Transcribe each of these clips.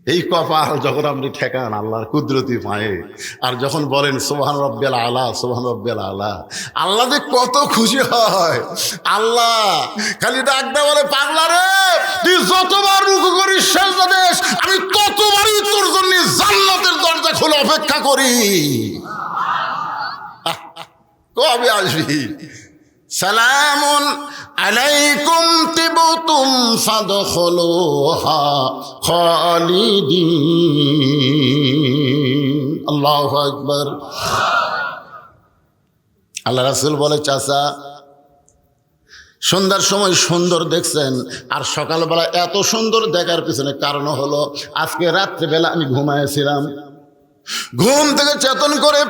এই কপাল যখন আপনি ঠেকান আল্লাহর কুদরতি পায়ে, আর যখন বলেন সুবহান রব্বিল আলা, সুবহান রব্বিল আলা, আল্লাহ যে কত খুশি হয়। আল্লাহ খালি ডাক দেয়, বলে পাগলা রে, তুই যতবার রুকু করিস সেজদা দিস, আমি ততবারই তোর জন্য জান্নাতের দরজা খুলে অপেক্ষা করি। কবে আসবি? সালামুন আলাইকুম তিবতুম ফাদখুলুহা খালিদিন। আল্লাহু আকবার। আল্লাহ রাসূল বলে, চাচা সন্ধ্যার সময় সুন্দর দেখছেন, আর সকালবেলা এত সুন্দর দেখার পিছনে কারণ হলো আজকে রাত্রেবেলা আমি ঘুমাইছিলাম, ঘুম থেকে চেতন করে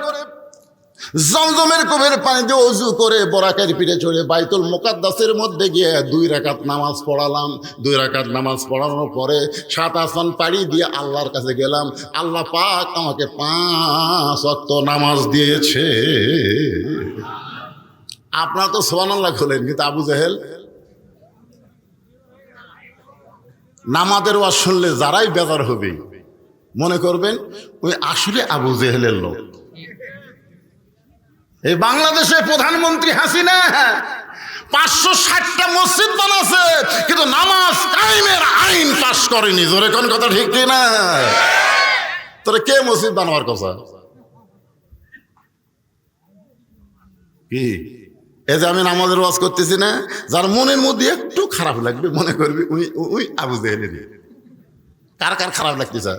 জমজমের কূপের পানি দিয়ে ওযু করে বরাকের পিঠে চড়ে বাইতুল মুকাদ্দাসের মধ্যে গিয়ে 2 রাকাত নামাজ পড়ালাম। 2 রাকাত নামাজ পড়ানোর পরে 7 আসমান পাড়ি দিয়ে আল্লাহর কাছে গেলাম। আল্লাহ পাক আমাকে 5 ওয়াক্ত নামাজ দিয়েছে। আপনারা তো সুবহানাল্লাহ বলেন, কিন্তু আবু জেহেল নামাজের ওয়াজ শুনলে যারাই বেজার হবে মনে করবেন ওই আসলে আবু জেহেলের লোক। এই বাংলাদেশে প্রধানমন্ত্রী হাসিনা 560টা মসজিদ বানাচ্ছে, কিন্তু নামাজ কায়েমের আইন পাস করেনি। জোরে কোন কথা ঠিক কিনা? তোরে কে মসজিদ বানাবার কথা? কি এই যে আমি নামাজের ওয়াজ করতেছি না, যার মনের মধ্যে একটু খারাপ লাগবে মনে করবি ওই আবু জেহেলের। কার কার খারাপ লাগতেছে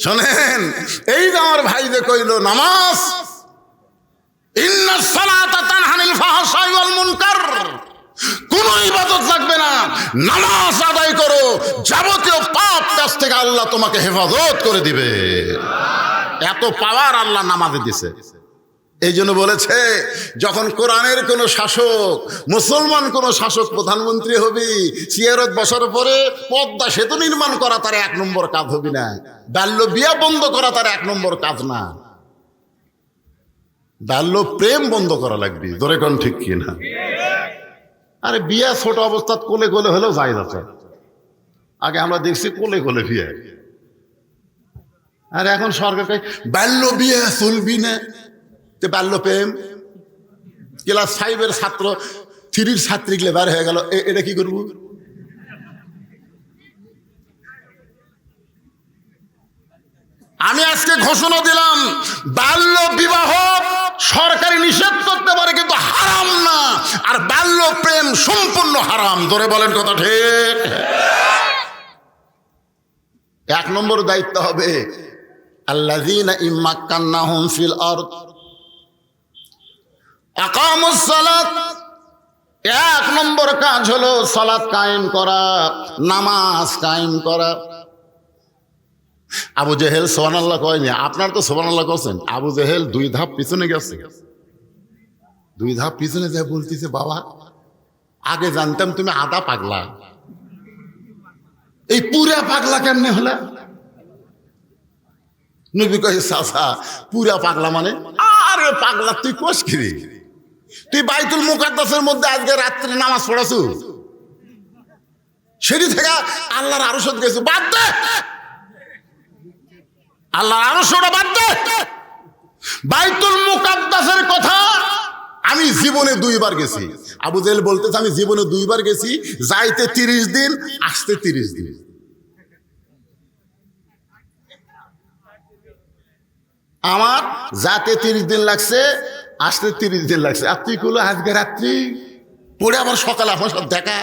শোনেন, এই যে আমার ভাই যে কইল নামাজ ইন্নাস সালাতা তানহা আনিল ফাহশাই ওয়াল মুনকার, কোন ইবাদত লাগবে না, নামাজ আদায় করো, যাবতীয় পাপ কাজ থেকে আল্লাহ তোমাকে হেফাজত করে দিবে। এত পাওয়ার আল্লাহ নামাজে দিছে। এই জন্য বলেছে, যখন কোরআনের কোন শাসক, মুসলমান কোন শাসক প্রধানমন্ত্রী হবি, চেয়ারত বসার পরে পদ্মা সেতু নির্মাণ করা তার 1 নম্বর কাজ হবি না, বাল্য বিয়া বন্ধ করা তার 1 নম্বর কাজ না, বাল্য প্রেম বন্ধ করা লাগবে। ধরে কোন ঠিক কিনা? আরে বিয়া ছোট অবস্থা কোলে কোলে হলেও যায় যাচ্ছে। আগে আমরা দেখছি কোলে কোলে বিয়ে, আর এখন সরকার বাল্য বিয়া চলবি না, বাল্য প্রেম। ক্লাস 5-এর ছাত্র 3-র ছাত্রী গেলে বার হয়ে গেল, এটা কি করবো? আমি আজকে ঘোষণা দিলাম, বাল্য বিবাহ সরকারি নিষেধ করতে পারে কিন্তু হারাম না, আর বাল্য প্রেম সম্পূর্ণ হারাম। ধরে বলেন কথা ঠিক? 1 নম্বর দায়িত্ব হবে আল্লাযীনা ইম্মাক্কান্নাহুম ফিল আরদ আকামুস সালাত। 1 নম্বর কাজ হলো সালাত কায়েম করা, নামাজ কায়েম করা। আবু জেহেল সুবহানাল্লাহ কয়নি, আপনার তো সুবহানাল্লাহ করছেন। আবু জেহেল 2 ধাপ পিছনে গেছে। 2 ধাপ পিছনে যায় বলতেছে, বাবা আগে জানতাম তুমি আধা পাগলা, এই পুরা পাগলা কেমনে হলা? নবী কয়, চাচা পুরা পাগলা মানে? আরে পাগলা তুই কোস কি? তুই বাইতুল মুকাদ্দাসের মধ্যে আজকে রাত্রে নামাজ পড়াছু, সেটি থেকে আল্লাহর আরশত গেছো, বাদ দে, আল্লাহর আরশটা বাদ দে। বাইতুল মুকাদ্দাসের কথা আমি জীবনে 2 বার গেছি। আবু জেহেল বলতেছে, আমি জীবনে 2 বার গেছি, যাইতে 30 দিন, আসতে 30 দিন। আমার যাতে 30 দিন লাগছে, আসতে 30 দিন লাগছে। আর তুই গুলো আজকে রাত্রি পড়ে আবার সকালে আমার সব দেখা,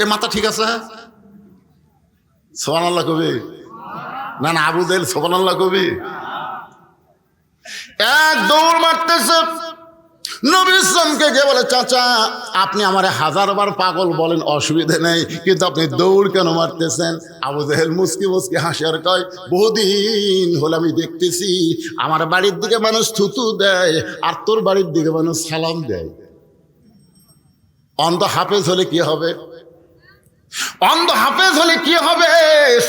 এ মাথা ঠিক আছে? সুবহানাল্লাহ কবি না? না আবু জেহেল সুবহানাল্লাহ কবি? এক দৌড় মারতেছে, নবী ইসলামকে গিয়ে বলে, চাচা আপনি আমার 1000 বার পাগল বলেন, অসুবিধে নেই, কিন্তু আপনি দৌড় কেন মারতেছেন? আবু জেহেল মুসকি মুসকি হাসি আর কয়, বহুদিন হলে আমি দেখতেছি আমার বাড়ির দিকে মানুষ থুতু দেয়, আর তোর বাড়ির দিকে মানুষ সালাম দেয়। অন্ধ হাফেজ হলে কি হবে? অন্ধ হাফেজ হলে কি হবে?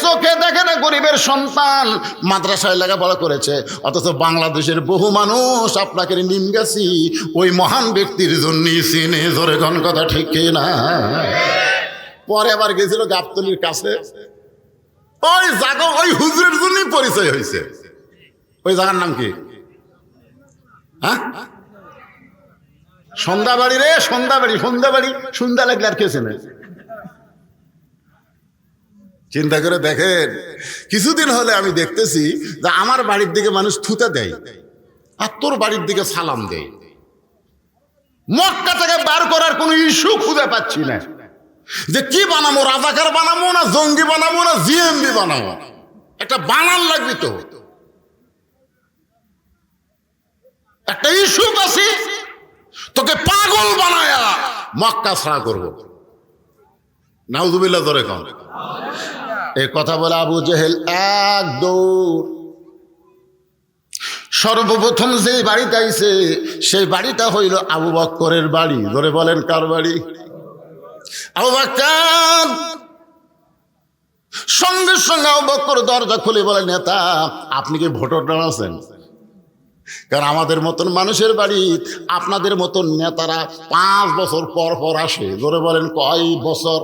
চোখে দেখে না গরিবের সন্তান, মাদ্রাসায় লেখাপড়া করেছে, অথচ বাংলাদেশের বহু মানুষ আপনাকে নিমগাছি ওই মহান ব্যক্তির জন্য চিনে। জোরে কোন কথা ঠিক না? পরে আবার গেছিল গাবতলির কাছে, ওই জায়গা ওই হুজুরের জন্যই পরিচয় হয়েছে। ওই জায়গার নাম কি? হ্যাঁ, সন্ধ্যাবাড়ি রে, সন্ধ্যাবাড়ি। সন্ধ্যাবাড়ি সন্ধ্যা লাগলে আর কেছে না। চিন্তা করে দেখেন, কিছুদিন হলে আমি দেখতেছি যে আমার বাড়ির দিকে মানুষ থুতে দেয় আর তোর বাড়ির দিকে সালাম দেয়। মক্কা থেকে বার করার কোনো ইস্যু খুঁজে পাচ্ছি না, যে কি বানাবো, রাজাকার বানাবো না জঙ্গি বানাবো না জিএমবি বানাবো, একটা বানান লাগবে তো, একটা ইস্যু আছে, তোকে পাগল বানায়া মক্কা ছাড়া করবো। নাউজুবিল্লাহ ধরে কম। এই কথা বলে আবু জেহেল এক দৌড়। সর্বপ্রথম যে বাড়িতে আইছে সেই বাড়িটা হইল আবু বক্করের বাড়ি। ধরে বলেন কার বাড়ি? আবু বক্কর। সঙ্গে সঙ্গে আবু বক্কর দরজা খুলে বলে, নেতা আপনি কি ভোটার আছেন? কারণ আমাদের মতন মানুষের বাড়ি আপনাদের মতন নেতারা 5 বছর পর পর আসে। ধরে বলেন কয় বছর?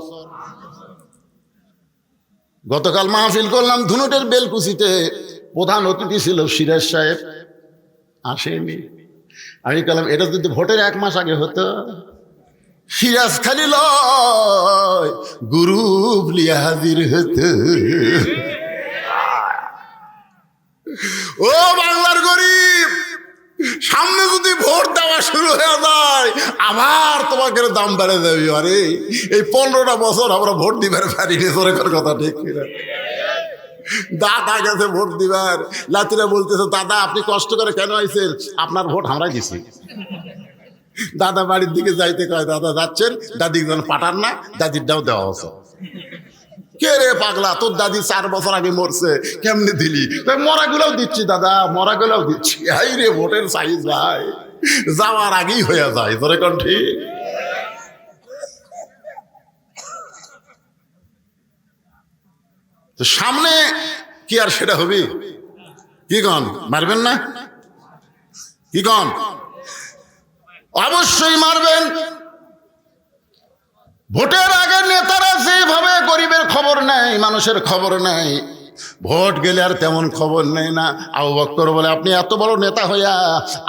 গতকাল মাহফিল করলাম ধুনুটের বেলকুচিতে, প্রধান অতিথি ছিল সিরাজ সাহেব, আসেনি। আমি বললাম এটা যদি ভোটের 1 মাস আগে হতো, সিরাজ খালি লয় গ্রুপ লিয়া হাজির হতো। ও বাংলার গরিব, সামনে যদি ভোট দেওয়া শুরু হয়ে যায় আবার তোমাকে দাম বেড়ে যাবে। আরে এই 15টা বছর আমরা ভোট দিবার পারিনি, সরকার কথা ঠিক কিনা? দাদা গেছে ভোট দিবার, লাতিরা বলতেছে দাদা আপনি কষ্ট করে কেন আইছেন? আপনার ভোট আমরা দিছি। দাদা বাড়ির দিকে যাইতে কয়, দাদা যাচ্ছেন, দাদি যেন পাঠান না, দাদিরটাও দেওয়া হচ্ছে। কে রে পাগলা, তোর দাদি 4 বছর আগে মরছে, কেমনে দিলি? মরাগুলোও দিচ্ছি দাদা, মরাগুলোও দিচ্ছি। হাই রে ভোটের সাইজ ভাই যাওয়ার আগেই হয়ে যায়। তোরে কোন ঠিক? তো সামনে কি আর সেটা হবে? কি কন মারবেন না? কি কন? অবশ্যই মারবেন। ভোটের আগে নেতারা যেভাবে গরিবের খবর নেয়, মানুষের খবর নেয়, ভোট গেলে আর তেমন খবর নেয় না। আবু বক্কর বলে, আপনি এত বড় নেতা হইয়া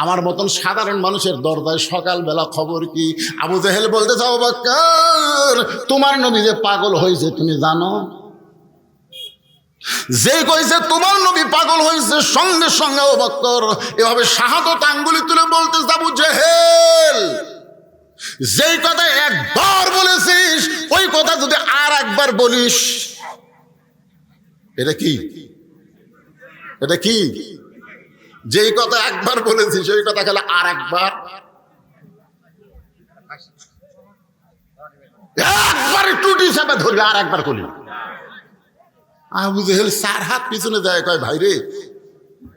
আমার মতন সাধারণ মানুষের দরজায় সকালবেলা খবর কি? আবু জেহেল বলতেছে, আবু বক্কর তোমার নবী যে পাগল হয়েছে তুমি জানো? যে কইছে তোমার নবী পাগল হয়েছে, সঙ্গে সঙ্গে আবু বক্কর এভাবে শাহাদত আঙ্গুলি তুলে বলতেছে, আবু জেহেল যেই কথা একবার বলেছিস ওই কথা যদি আর একবার বলিস। এটা কি? এটা কি? যেই কথা একবার বলেছিস ওই কথা খেলে আর একবার, একবার টুটি হিসাবে ধরবি, আর একবার করলি। আবু জেহেল 4 হাত পিছনে যায়, কয় ভাই রে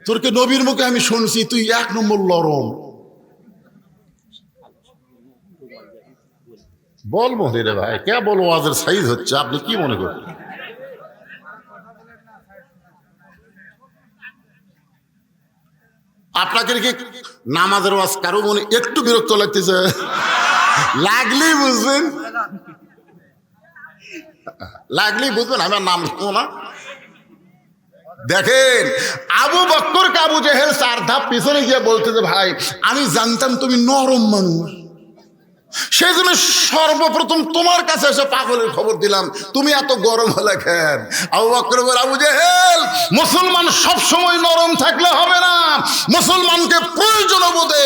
তোরকে নবীর মুখে আমি শুনছি তুই 1 নম্বর লরম। বল মনে রে ভাই, কে বল ওয়াজের সাইজ হচ্ছে, আপনি কি মনে করেন? আপনাকে কি নামাজের ওয়াজ কারো মনে একটু বিরক্ত লাগতেছে? লাগলেই বুঝবেন, লাগলেই বুঝবেন আমার নাম না। দেখেন আবু বক্করকে আবু জেহেল 4 ধাপ পিছনে গিয়ে বলতেছে, ভাই আমি জানতাম তুমি নরম মানুষ, সেই জন্য সর্বপ্রথম তোমার কাছে এসে পাগলের খবর দিলাম, তুমি এত গরম হলে কেন? আবু বকর বলে, আবু জেহেল মুসলমান সবসময় নরম থাকলে হবে না, মুসলমানকে প্রয়োজন বোধে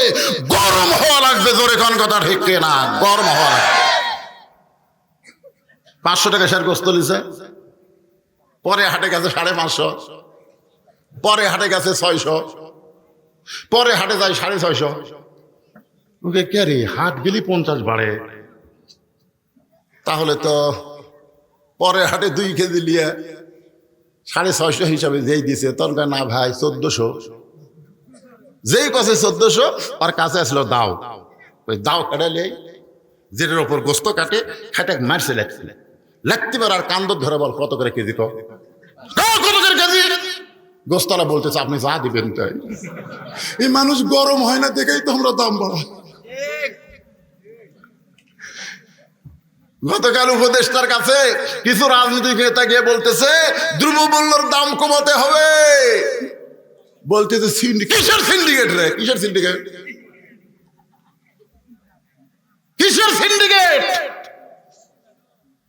গরম হওয়া লাগবে। জোরে কোন কথা ঠিক না? গরম হওয়া লাগবে। 500 টাকা শেয়ার গোস্ত লিছে, পরে হাটে গেছে 550, পরে হাটে গেছে 600, পরে হাটে যায় 650। ওকে কে রে হাট গেলি 50 বাড়ে, তাহলে তো পরে হাটে 2 কেজি লিয়ে 650 হিসাবে যেই দিছে তোর না ভাই 1400। যেই কাছে 1400 আর কাছে আসলো দাও, ওই দাও কাটালে যেটার ওপর গোস্ত কাটে খাটে মারছে লাগতে পারে, আর কান্দর ধরে বল কত করে কেজি? কত করে কেজি? গোস্তারা বলতেছে আপনি যা দিবেন তাই। এই মানুষ গরম হয় না দেখেই তো আমরা দাম বাড়াই। গতকাল উপদেষ্টার কাছে কিছু রাজনৈতিক নেতা গিয়ে বলতেছে দ্রব্যমূল্যের দাম কমাতে হবে, বলতেছে কিসের সিন্ডিকেট রে, কিসের সিন্ডিকেট, কিসের সিন্ডিকেট?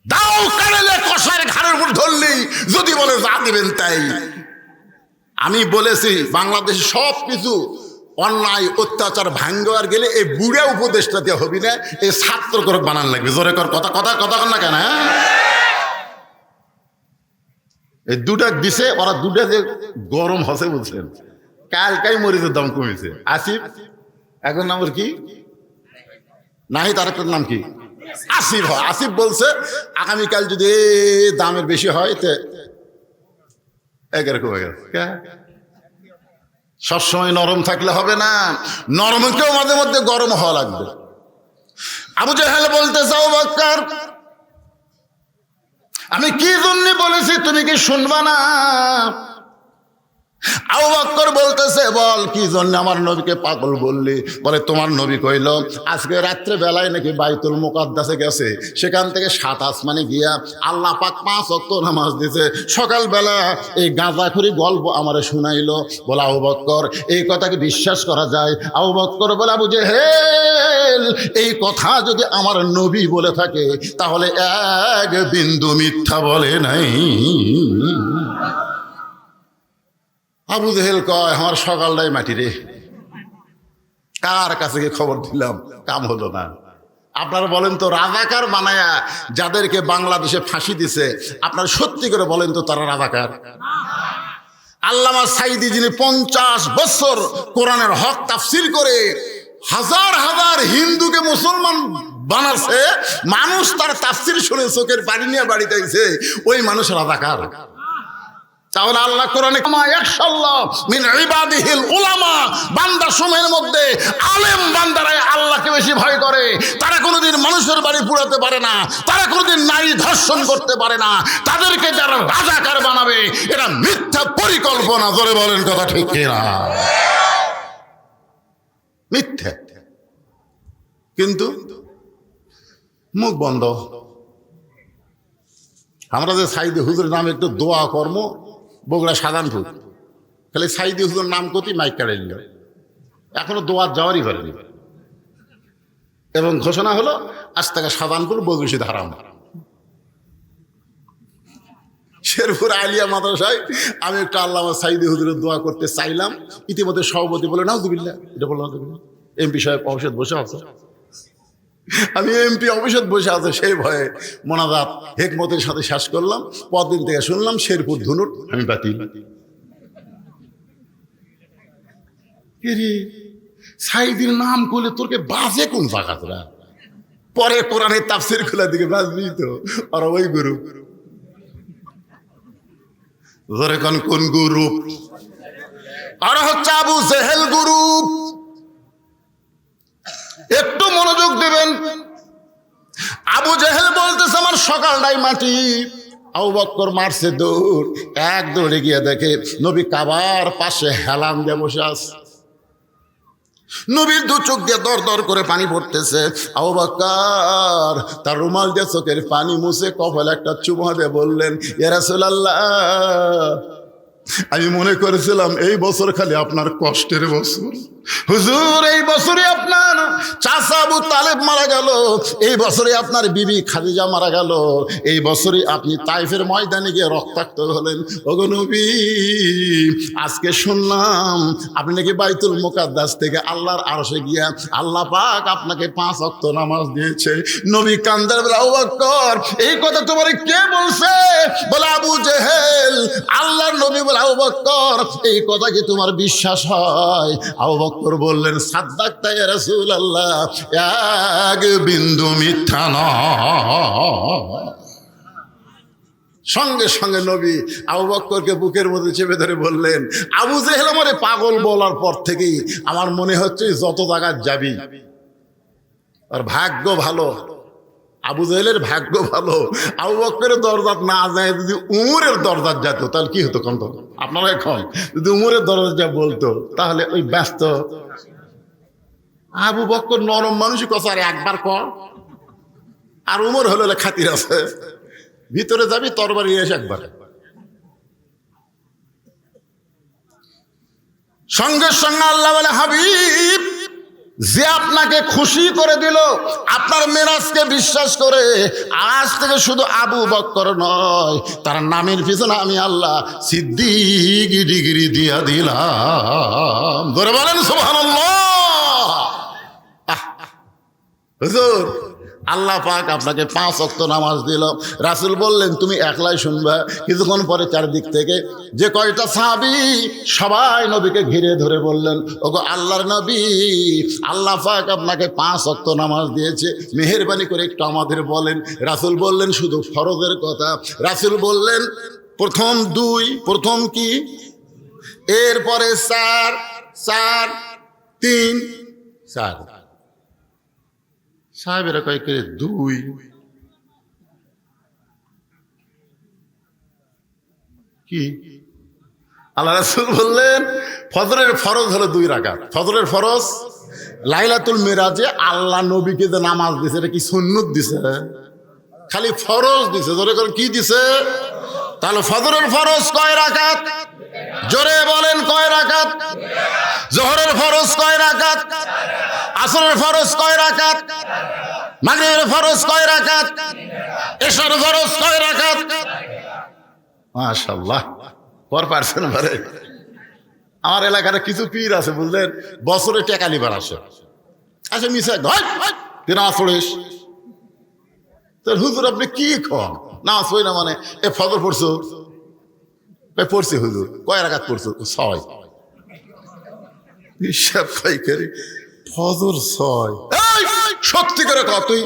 দাও কাড়লে কষার ঘাড়ের উপর ধরলেই যদি বলে যা দিবেন তাই। আমি বলেছি বাংলাদেশে সব কিছু অন্যায় অত্যাচার ভাঙ্গার গেলে এই বুড়া উপদেষ্টাতে হবি না, এই ছাত্র করে বানান লাগবে। জোরে কর, কথা কথা কথা কর না কেন? এই দুটা দিছে, ওরা দুটা যে গরম হসে বুঝছেন। কালকাই মরিচের দাম কমেছে। আসিফ এখন নাম ওর কি নাহি, তার একটা নাম কি আসিফ হয়। আসিফ বলছে আগামীকাল যদি দামের বেশি হয় তো এরকম হয়ে গেছে। সবসময় নরম থাকলে হবে না, নরমকেও মাঝে মধ্যে গরম হওয়া লাগবে। আবু জাহেল বলতে চাও বক্কর আমি কি জন্য বলেছি তুমি কি শুনবা না? আবু বকর বলতেছে বল কি জন্য আমার নবীকে পাগল বললি? বলে তোমার নবী কইল আজকে রাত্রে বেলায় নাকি বাইতুল মুকাদ্দাসে গেছে, সেখান থেকে 7 আসমানে গিয়া আল্লাহ পাক 5 ওয়াক্ত নামাজ দিয়েছে। সকালবেলা এই গাঁজাখুরি গল্প আমারে শুনাইলো। বলে আবু বকর এই কথা কি বিশ্বাস করা যায়? আবু বকর বলে আবু জেহেল এই কথা যদি আমার নবী বলে থাকে তাহলে এক বিন্দু মিথ্যা বলে নাই। আবু জেহেল কয় আমার সকালটাই মাটি রে, কার কাছে গিয়ে খবর দিলাম, কাম হলো না। আপনারা বলেন তো রাজাকার বানায়া যাদেরকে বাংলাদেশে ফাঁসি দিছে আপনারা সত্যি করে বলেন তো তারা রাজাকার? আল্লামা সাইদি যিনি 50 বছর কোরআনের হক তাফসীর করে হাজার হাজার হিন্দুকে মুসলমান বানাচ্ছে, মানুষ তার তাফসীর শুনে চোখের পানি নিয়ে বাড়িতে আইছে, ওই মানুষ রাজাকার? তাহলে আল্লাহ কোরআনে মিন ইবাদিহিল উলামা, বান্দা সময়ের মধ্যে আলেম বান্দারাই আল্লাহকে বেশি ভয় করে। তারা কোনোদিন মানুষের বাড়ি পুড়াতে পারে না, তারা কোনোদিন নারী ধর্ষণ করতে পারে না। তাদেরকে যারা রাজাকার বানাবে এটা মিথ্যা পরিকল্পনা। ধরে বলেন কথা ঠিক কিনা? মিথ্যা, কিন্তু মুখ বন্ধ। আমরা যে সাইদি হুজুরের নামে একটু দোয়া কর্ম বগুড়া সাধারণপুর, খালি সাইদি হুজুর নাম করতে মাইক কাটাই নিল, এখনো দোয়ার যাওয়ারই পারেনি। এবং ঘোষণা হলো আজ থেকে সাধারণপুর বগুড়ি হারাম। শেরপুর আলিয়া মাদ্রাসায় আমি একটু আল্লামা সাইদি হুজুরের দোয়া করতে চাইলাম, ইতিমধ্যে সভাপতি বলে নাউজুবিল্লাহ, এটা বললাম এমপি সাহেব অবশ্যই বসে আছে। আমি এমপি অফিসে বসে আছে, সেই ভয়ে মোনাজাত হেকমতের সাথে শেষ করলাম। পরদিন থেকে শুনলাম শেরপুর ধুনুট আমি বাতিল। সাইদির নাম করলে তোরকে বাজে কোন জায়গা তোরা? পরে কোরআনের তাফসীর খোলার দিকে বাজবি তো, আর ওই গ্রুপ ধরে কোন গ্রুপ? আর হচ্ছে আবু জেহেল গ্রুপ। একটু মনোযোগ দেবেন। আবু জেহেল বলতেছে আমার সকালটাই মাটি। আবু বকর মারছে দৌড়, এক দৌড়ে গিয়ে দেখে নবী কাবার পাশে হেলান দিয়ে বসে আছে। নবীর 2 চোখ দিয়ে দর দর করে পানি পড়তেছে। আবু বকর তার রুমাল দিয়ে চোখের পানি মুছে কপালে একটা চুমা দিয়ে বললেন ইয়া রাসূলুল্লাহ, আমি মনে করেছিলাম এই বছর খালি আপনার কষ্টের বছর। হুজুর এই বছরে আপনার চাচা আবু তালেব মারা গেল, এই বছরে আপনার বিবি খাদিজা মারা গেল, এই বছরে আপনি তাইফের ময়দানে গিয়ে রক্তাক্ত হলেন। ওগো নবী, আজকে শুনলাম আপনি নাকি বাইতুল মুকাদ্দাস থেকে আল্লাহর আরশে গিয়া আল্লাহ পাক আপনাকে 5 ওয়াক্ত নামাজ দিয়েছে। নবী কান্দার বলে আবু বকর এই কথা তোমার কে বলছে? বলে আবু জেহেল। আল্লাহর নবী বলে আবু বকর এই কথা কি তোমার বিশ্বাস হয়? আবু বকর বললেন সাদ্দাকতা ইয়া রাসূলুল্লাহ, এক বিন্দু মিথ্যা নয়। সঙ্গে সঙ্গে নবী আবু বকরকে বুকের মধ্যে চেপে ধরে বললেন আবু জেহেল আমারে পাগল বলার পর থেকেই আমার মনে হচ্ছে যত জায়গা যাবি। আর ভাগ্য ভালো, আবু জেহেলের ভাগ্য ভালো, আবু বকরের দরজাত না যায়, যদি উমরের দরজাত যেত তাহলে কি হতো? কন্ত আপনারা এখন যদি উমরের দরজা বলতো তাহলে ওই ব্যস্ত। আবু বকর নরম মানুষই কথা, আর একবার কর আর উমর হলো খাতির আছে, ভিতরে যাবি তরবারি এসে একবার। সঙ্গে সঙ্গে আল্লাহ বলে, হাবিব, যে আপনাকে খুশি করে দিল আপনার মেরাজকে বিশ্বাস করে, আজ থেকে শুধু আবু বকর নয়, তার নামের পিছনে আমি আল্লাহ সিদ্দিক ডিগ্রি দিয়া দিলাম। ধরে বলেন সুবহানাল্লাহ। হুজুর, আল্লাহ পাক আপনাকে 5 ওয়াক্ত নামাজ দিল। রাসূল বললেন তুমি একলাই শুনবা। কিছুক্ষণ পরে চারদিক থেকে যে কয়টা সাহাবী সবাই নবীকে ঘিরে ধরে বললেন, ওগো আল্লাহর নবী, আল্লাহ পাক আপনাকে 5 ওয়াক্ত নামাজ দিয়েছে, মেহেরবানি করে একটু আমাদের বলেন। রাসূল বললেন শুধু ফরজের কথা। রাসূল বললেন প্রথম 2, প্রথম কি, এরপরে 4, 4, 3, 4। সাহেবেরা কয় করে 2। কি আল্লাহ রাসূল বললেন ফজরের ফরজ হলো 2 রাকাত। ফজরের ফরজ লাইলাতুল মিরাজে আল্লাহ নবীকে যে নামাজ দিছে, এটা কি সুন্নত দিছে? খালি ফরজ দিছে। জোরে করে কি দিছে? তাহলে ফজরের ফরজ কয় রাকাত? জোরে বলেন কয় রাকাত? জোহরের ফরজ কয় রাকাত? আসরের ফরজ কয় রাকাত? মাগরিবের ফরজ কয় রাকাত? এশার ফরজ কয় রাকাত? মাশাআল্লাহ, পর পারছেন পারে। আমার এলাকার কিছু পীর আছে বুঝলেন, বছরে টাকা লিবার আসে, আচ্ছা মিশে দিন পড়িস। তো হুজুর আপনি কি কন? না পড়ি না মানে এ ফজর পড়ছো? পড়ছি হুজুর। কয় রাকাত পড়ছো? 6। হিসাব পাইকারি ফজর 6। সত্যি করে কত তুই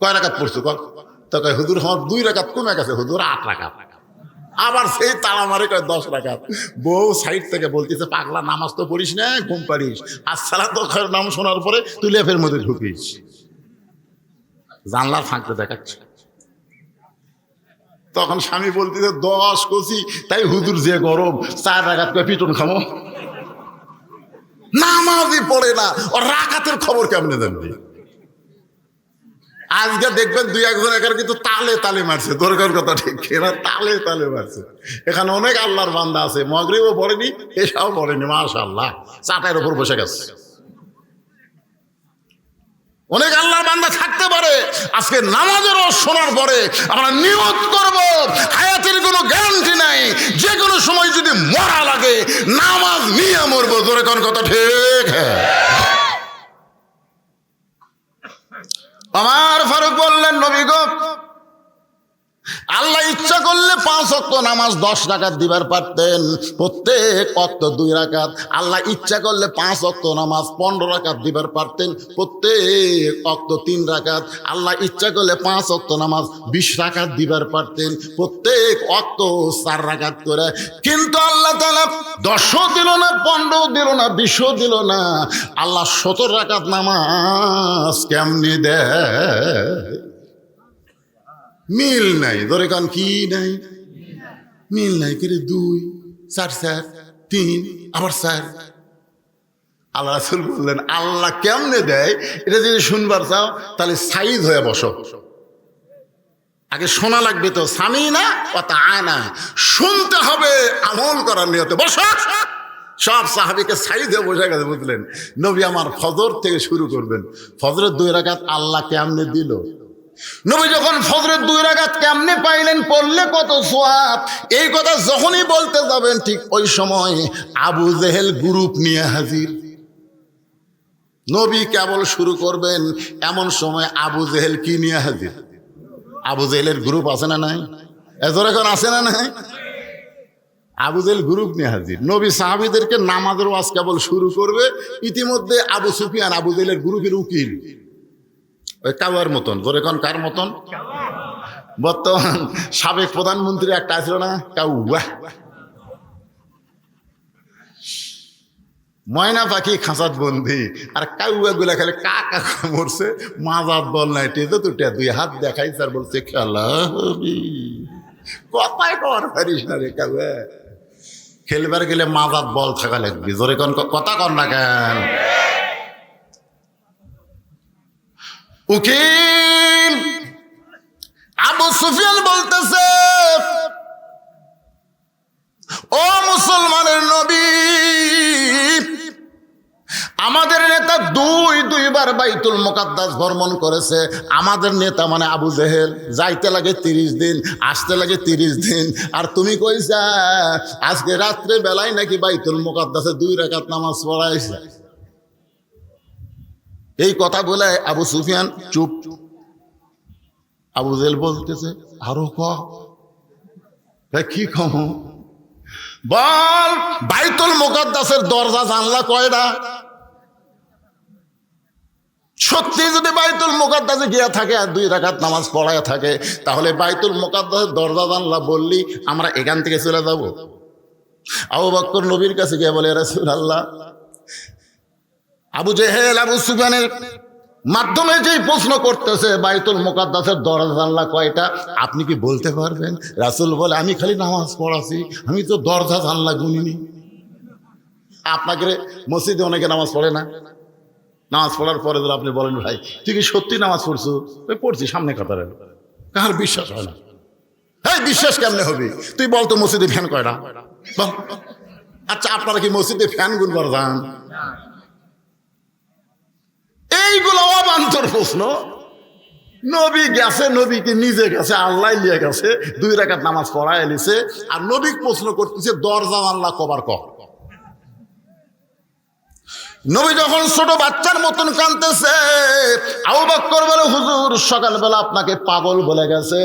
কয় রাকাত পড়ছো? তো কয় হুজুর আমার 2 রাকাত কমে গেছে হুজুর, 8 রাকাত। আবার সেই তালা মারে কয় 10 রাকাত। বউ সাইড থেকে বলতেছে, পাগলা নামাজ তো পড়িস না, ঘুম পাড়িস, আর সালাত নাম শোনার পরে তুই লেফের মধ্যে ঢুকিস। জানলার ফাঁকতে দেখাচ্ছে। তখন স্বামী বলতেছে 10 কচি, তাই হুজুর যে গরম, 4 রাকাত কয় পিটন খামো। নামাজই পড়ে না, ও রাকাতের খবর কেমনে জানবি? আজকে দেখবেন 2-1 জন কিন্তু তালে তালে মারছে। দরকার কথা ঠিক, এরা তালে তালে মারছে। এখানে অনেক আল্লাহর বান্দা আছে, মাগরিবও পড়েনি, এসবও পড়েনি, মাশাআল্লাহ, চাটাইয়ের উপর বসে গেছে। অনেক আল্লাহর বান্দা থাকতে পারে। আজকে নামাজের শোনার পরে আমরা নিয়ত করব, হায়াতের কোনো গ্যারান্টি নাই, যে কোনো সময় যদি মরা লাগে নামাজ নিয়ে মরবো। জোরে কোন কথা ঠিক? হ্যাঁ। আমার ফারুক বললেন, নবী গো, আল্লাহ ইচ্ছা করলে 5 ওয়াক্ত নামাজ 10 রাকাত দিবার পারতেন, প্রত্যেক ওয়াক্ত 2 রাকাত। আল্লাহ ইচ্ছা করলে 5 ওয়াক্ত নামাজ 15 রাকাত দিবার পারতেন, প্রত্যেক ওয়াক্ত 3 রাকাত। আল্লাহ ইচ্ছা করলে 5 ওয়াক্ত নামাজ 20 রাকাত দিবার পারতেন, প্রত্যেক ওয়াক্ত 4 রাকাত করে। কিন্তু আল্লাহ তাআলা 10ও দিল না, 15ও দিল না, 20ও দিল না। আল্লাহ 17 রাকাত নামাজ কেমনি দেয়? মিল নাই। ধরে কান কি নাই? মিল নাই। করে 2, 4, 4, 3, আবার 4। আল্লাহ রাসূল বললেন, আল্লাহ কেমনে দেয় এটা যদি শুনবার চাও তাহলে সাইদ হয়ে বসো। আগে শোনা লাগবে তো, সামিনা ওয়া তাআনা, শুনতে হবে আমল করার নিয়তে বসো। সব সাহাবীকে সাইদ হয়ে বসে গেছে বুঝলেন। নবী আমার ফজর থেকে শুরু করবেন। ফজরের 2 রাকাত আল্লাহ কেমনে দিল? নবী যখন ফজরের 2 রাকাত কেমনে পাইলেন, পড়লে কত সওয়াব, এই কথা যখনই বলতে যাবেন ঠিক ওই সময় আবু জেহেল গ্রুপ নিয়ে হাজির। নবী কেবল শুরু করবেন, এমন সময় আবু জেহেল কি নিয়ে হাজির? আবু জেহেলের গ্রুপ আছে না নাই? এজোর এখন আছে না নাই? আবু জেহেল গ্রুপ নিয়ে হাজির। নবী সাহাবীদেরকে নামাজের ওয়াজ কেবল শুরু করবে, ইতিমধ্যে আবু সুফিয়ান আবু জেহেলের গ্রুপের উকিল, ওই কাউয়ার মতন। ধরে কোন কার মতন? বর্তমান সাবেক প্রধানমন্ত্রী একটা ছিল না, কাউয়া। ময়না পাখি খাঁচাত বন্দি, আর কাউয়া গুলা খালি কা কা মরছে, মাজাত বল নাই, টেজে তো 2 হাত দেখাইছে আর বলছে খেলা হবি। কথায় কর পারিস না রে কাউয়া, খেলবার গেলে মাজাত বল থাকা লাগবে। জোরে কোন কথা কর না কেন? উকিল আবু সুফিয়ান বলতেছে, ও মুসলমানের নবী, আমাদের নেতা দুইবার বাইতুল মুকাদ্দাস ভ্রমণ করেছে। আমাদের নেতা মানে আবু জেহেল, যাইতে লাগে 30 দিন, আসতে লাগে 30 দিন। আর তুমি কইছা আজকে রাত্রে বেলায় নাকি বাইতুল মুকাদ্দাসে 2 রাকাত নামাজ পড়াইছে। এই কথা বলে আবু সুফিয়ান চুপ। আবু জেহেল বলতেছে, আরো কি কম বল, বাইতুল মুকাদ্দাসের দরজা জানলা কয়টা? সত্যি যদি বাইতুল মুকাদ্দাসে গিয়া থাকে আর 2 রাকাত নামাজ পড়ায় থাকে, তাহলে বাইতুল মুকাদ্দাসের দরজা জানলা বললি আমরা এখান থেকে চলে যাব। আবু বকর নবীর কাছে গিয়ে বলে, রাসূলুল্লাহ, আবু জেহেল আবু সুফিয়ানের মাধ্যমে যেই প্রশ্ন করতেছে বাইতুল মুকাদ্দাসের দরজা জানলা কয়টা, আপনি কি বলতে পারবেন? রাসূল বলে, আমি খালি নামাজ পড়াছি, আমি তো দরজা জানলা গুনিনি। আপনাকে মসজিদে অনেকে নামাজ পড়ে না, নামাজ পড়ার পরে যদি আপনি বলেন, ভাই তুই কি সত্যি নামাজ পড়ছো? পড়ছি, সামনে কাতারে। কার বিশ্বাস হয় না? হ্যাঁ, বিশ্বাস কেমনে হবে? তুই বলতো মসজিদে ফ্যান কয়টা? আচ্ছা, আপনারা কি মসজিদে ফ্যান গুনবার যান? এইগুলো অবান্তর প্রশ্ন। নবী গেছে, নবীকে নিজে গেছে, আল্লাহ লিয়ে গেছে, 2 রাকাত নামাজ পড়ায় এলিছে, আর নবী প্রশ্ন করতেছে দরজা জানলা কবার ক। নবী যখন ছোট বাচ্চার মতন কাঁদতেছে, আবু বকর বলে, হুজুর সকালবেলা আপনাকে পাগল বলে গেছে,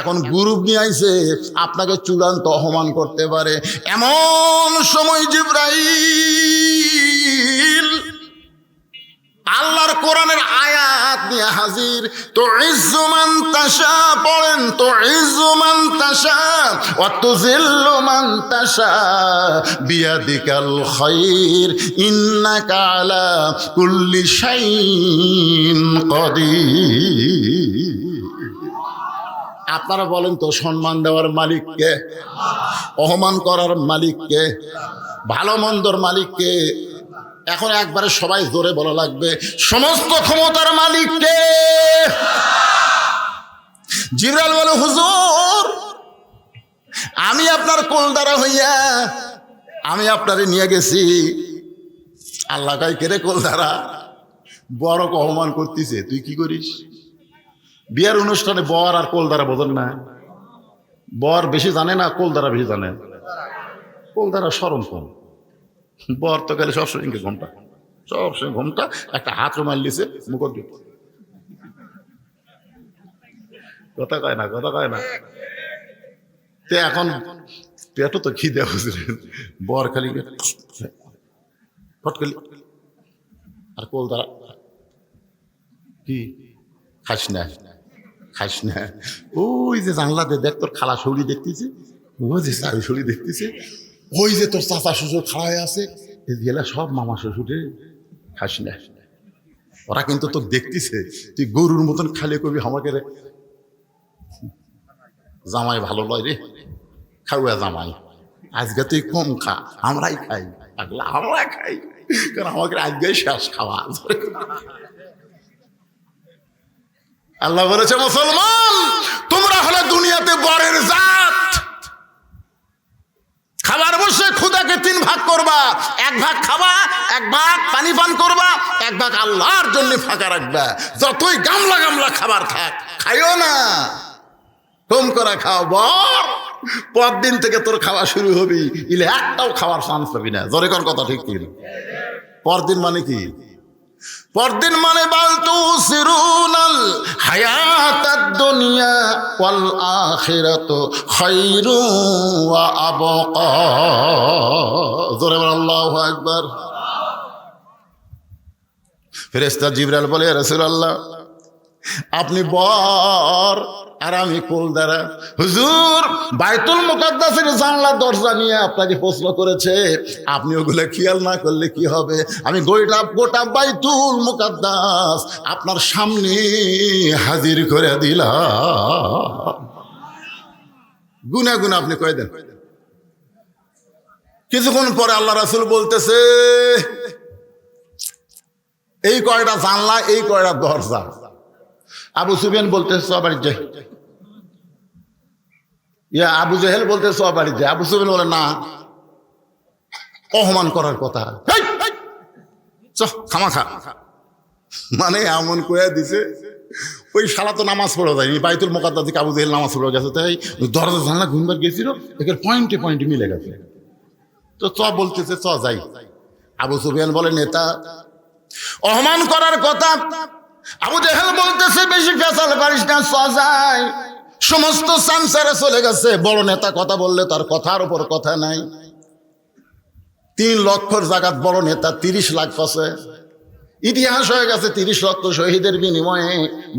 এখন গ্রুপ নিয়ে আইছে, আপনাকে চূড়ান্ত অপমান করতে পারে। এমন সময় জিবরাইল আল্লাহর কোরআনের আয়াত নিয়ে হাজির। তো ইজ্জু মান তাশা পড়েন, তো ইজ্জু মান তাশা ওয়া তুযিল্লু মান তাশা বিয়াদিকাল খায়র ইন্নাকা আলা কুল্লি শাইইন কাদির। আপনারা বলেন তো, সম্মান দেওয়ার মালিক কে? অপমান করার মালিক কে? ভালো মন্দর মালিক কে? এখন একবারে সবাই জোরে বলা লাগবে, সমস্ত ক্ষমতার মালিক কে? জিবরাইল বলে, হুজুর আমি আপনার কোলদারা হইয়া আমি আপনারে নিয়ে গেছি। আল্লাহ কয়, কে রে কোলদারা? বড় অপমান করতেছে, তুই কি করিস? বিয়ার অনুষ্ঠানে বর আর কোলদারা বোঝেন না? বর বেশি জানে না, কোলদারা বেশি জানে। কোলদারা শরম কম, বর তো গেলে সবসময় ঘুমটা, সবসময় ঘুমটা, একটা হাত রুমাল দিছে মুখ দিয়ে, কথা কয় না, কথা কয় না। তে এখন পেটও তো খিদে বুঝলেন, বর খালি ফটকালি, আর কোল দ্বারা কি খাস না, খাস না। ওই যে জানলাতে দেখ, তোর খালা শৌরি দেখতেছে, ও যে চারি শৌরি দেখতেছে, ওই যে তোর চাচা শ্বশুর খাওয়াই আছে, গেলা সব মামা শ্বশুরে, খাস না। ওরা কিন্তু তোর দেখতেছে, তুই গরুর মতন খালি করবি আমাকে রে, জামাই ভালো লয় রে, খাওয়া জামাই, আজকে তুই কম খা, আমরাই খাই, আমরা খাই, কারণ আমাকে আজকে শেষ খাওয়া। আল্লাহ বলেছে, মুসলমান তোমরা হলে দুনিয়াতে বরের জাত। খাবার বসে ক্ষুদাকে 3 ভাগ করবা, 1 ভাগ খাবা, 1 ভাগ পানি পান করবা, 1 ভাগ আল্লাহর জন্য ফাঁকা রাখবা। যতই গামলা গামলা খাবার থাক, খাইও না, কম করে খাও। বর পরদিন থেকে তোর খাওয়া শুরু হবি, ইলে একটাও খাওয়ার চান্স পাবি না। জোরে কোন কথা ঠিক কি? পরদিন মানে কি? পরদিন মানে বালতু সিরুনাল হায়াতাদ দুনিয়া ওয়াল আখিরাতু খায়রু ওয়া আবকা। জোরে বল আল্লাহু আকবার। ফেরেশতা জিবরাইল বলে, রাসূলুল্লাহ আপনি বর আর আমি কোল দ্বারা। হুজুর বাইতুল মুকাদ্দাসের জানলা দরজা নিয়ে আপনাকে প্রশ্ন করেছে, আপনি ওগুলো খেয়াল না করলে কি হবে? আমি গোটা বাইতুল মুকাদ্দাস আপনার সামনে হাজির করে দিলাম। গুনা গুনা আপনি কয়ে দেন। কিছুক্ষণ পরে আল্লাহ রাসূল বলতেছে, এই কয়টা জানলা, এই কয়টা দরজা। আবু সুফিয়ান বলতেছে, আবার যাই ইয়া আবু জেহেল বলতে চ বাড়ি যায়, আবু সুফিয়ান বলে না, অপমান করার কথা, খামাখা। মানে এমন কয়ে দিছে, ওই শালা তো নামাজ পড়ে যায়নি, বাইতুল মুকাদ্দাস থেকে আবু জেহেল নামাজ পড়ে গেছে, তাই দরজা জানলা ঘুমবার গেছিল, একের পয়েন্টে পয়েন্টে মিলে গেছে। তো চ বলতেছে চ যাই। আবু সুফিয়ান বলে নেতা, অপমান করার কথা। আবু জেহেল বলতেছে বেশি ফেসাল পারিস না, চ যাই। সমস্ত সানসারে চলে গেছে, বড় নেতা কথা বললে তার কথার উপর কথা নাই। 3 লক্ষর জায়গাত বড় নেতা 30 লাখ পাশে। ইতিহাস হয়ে গেছে 30 লক্ষ শহীদের বিনিময়ে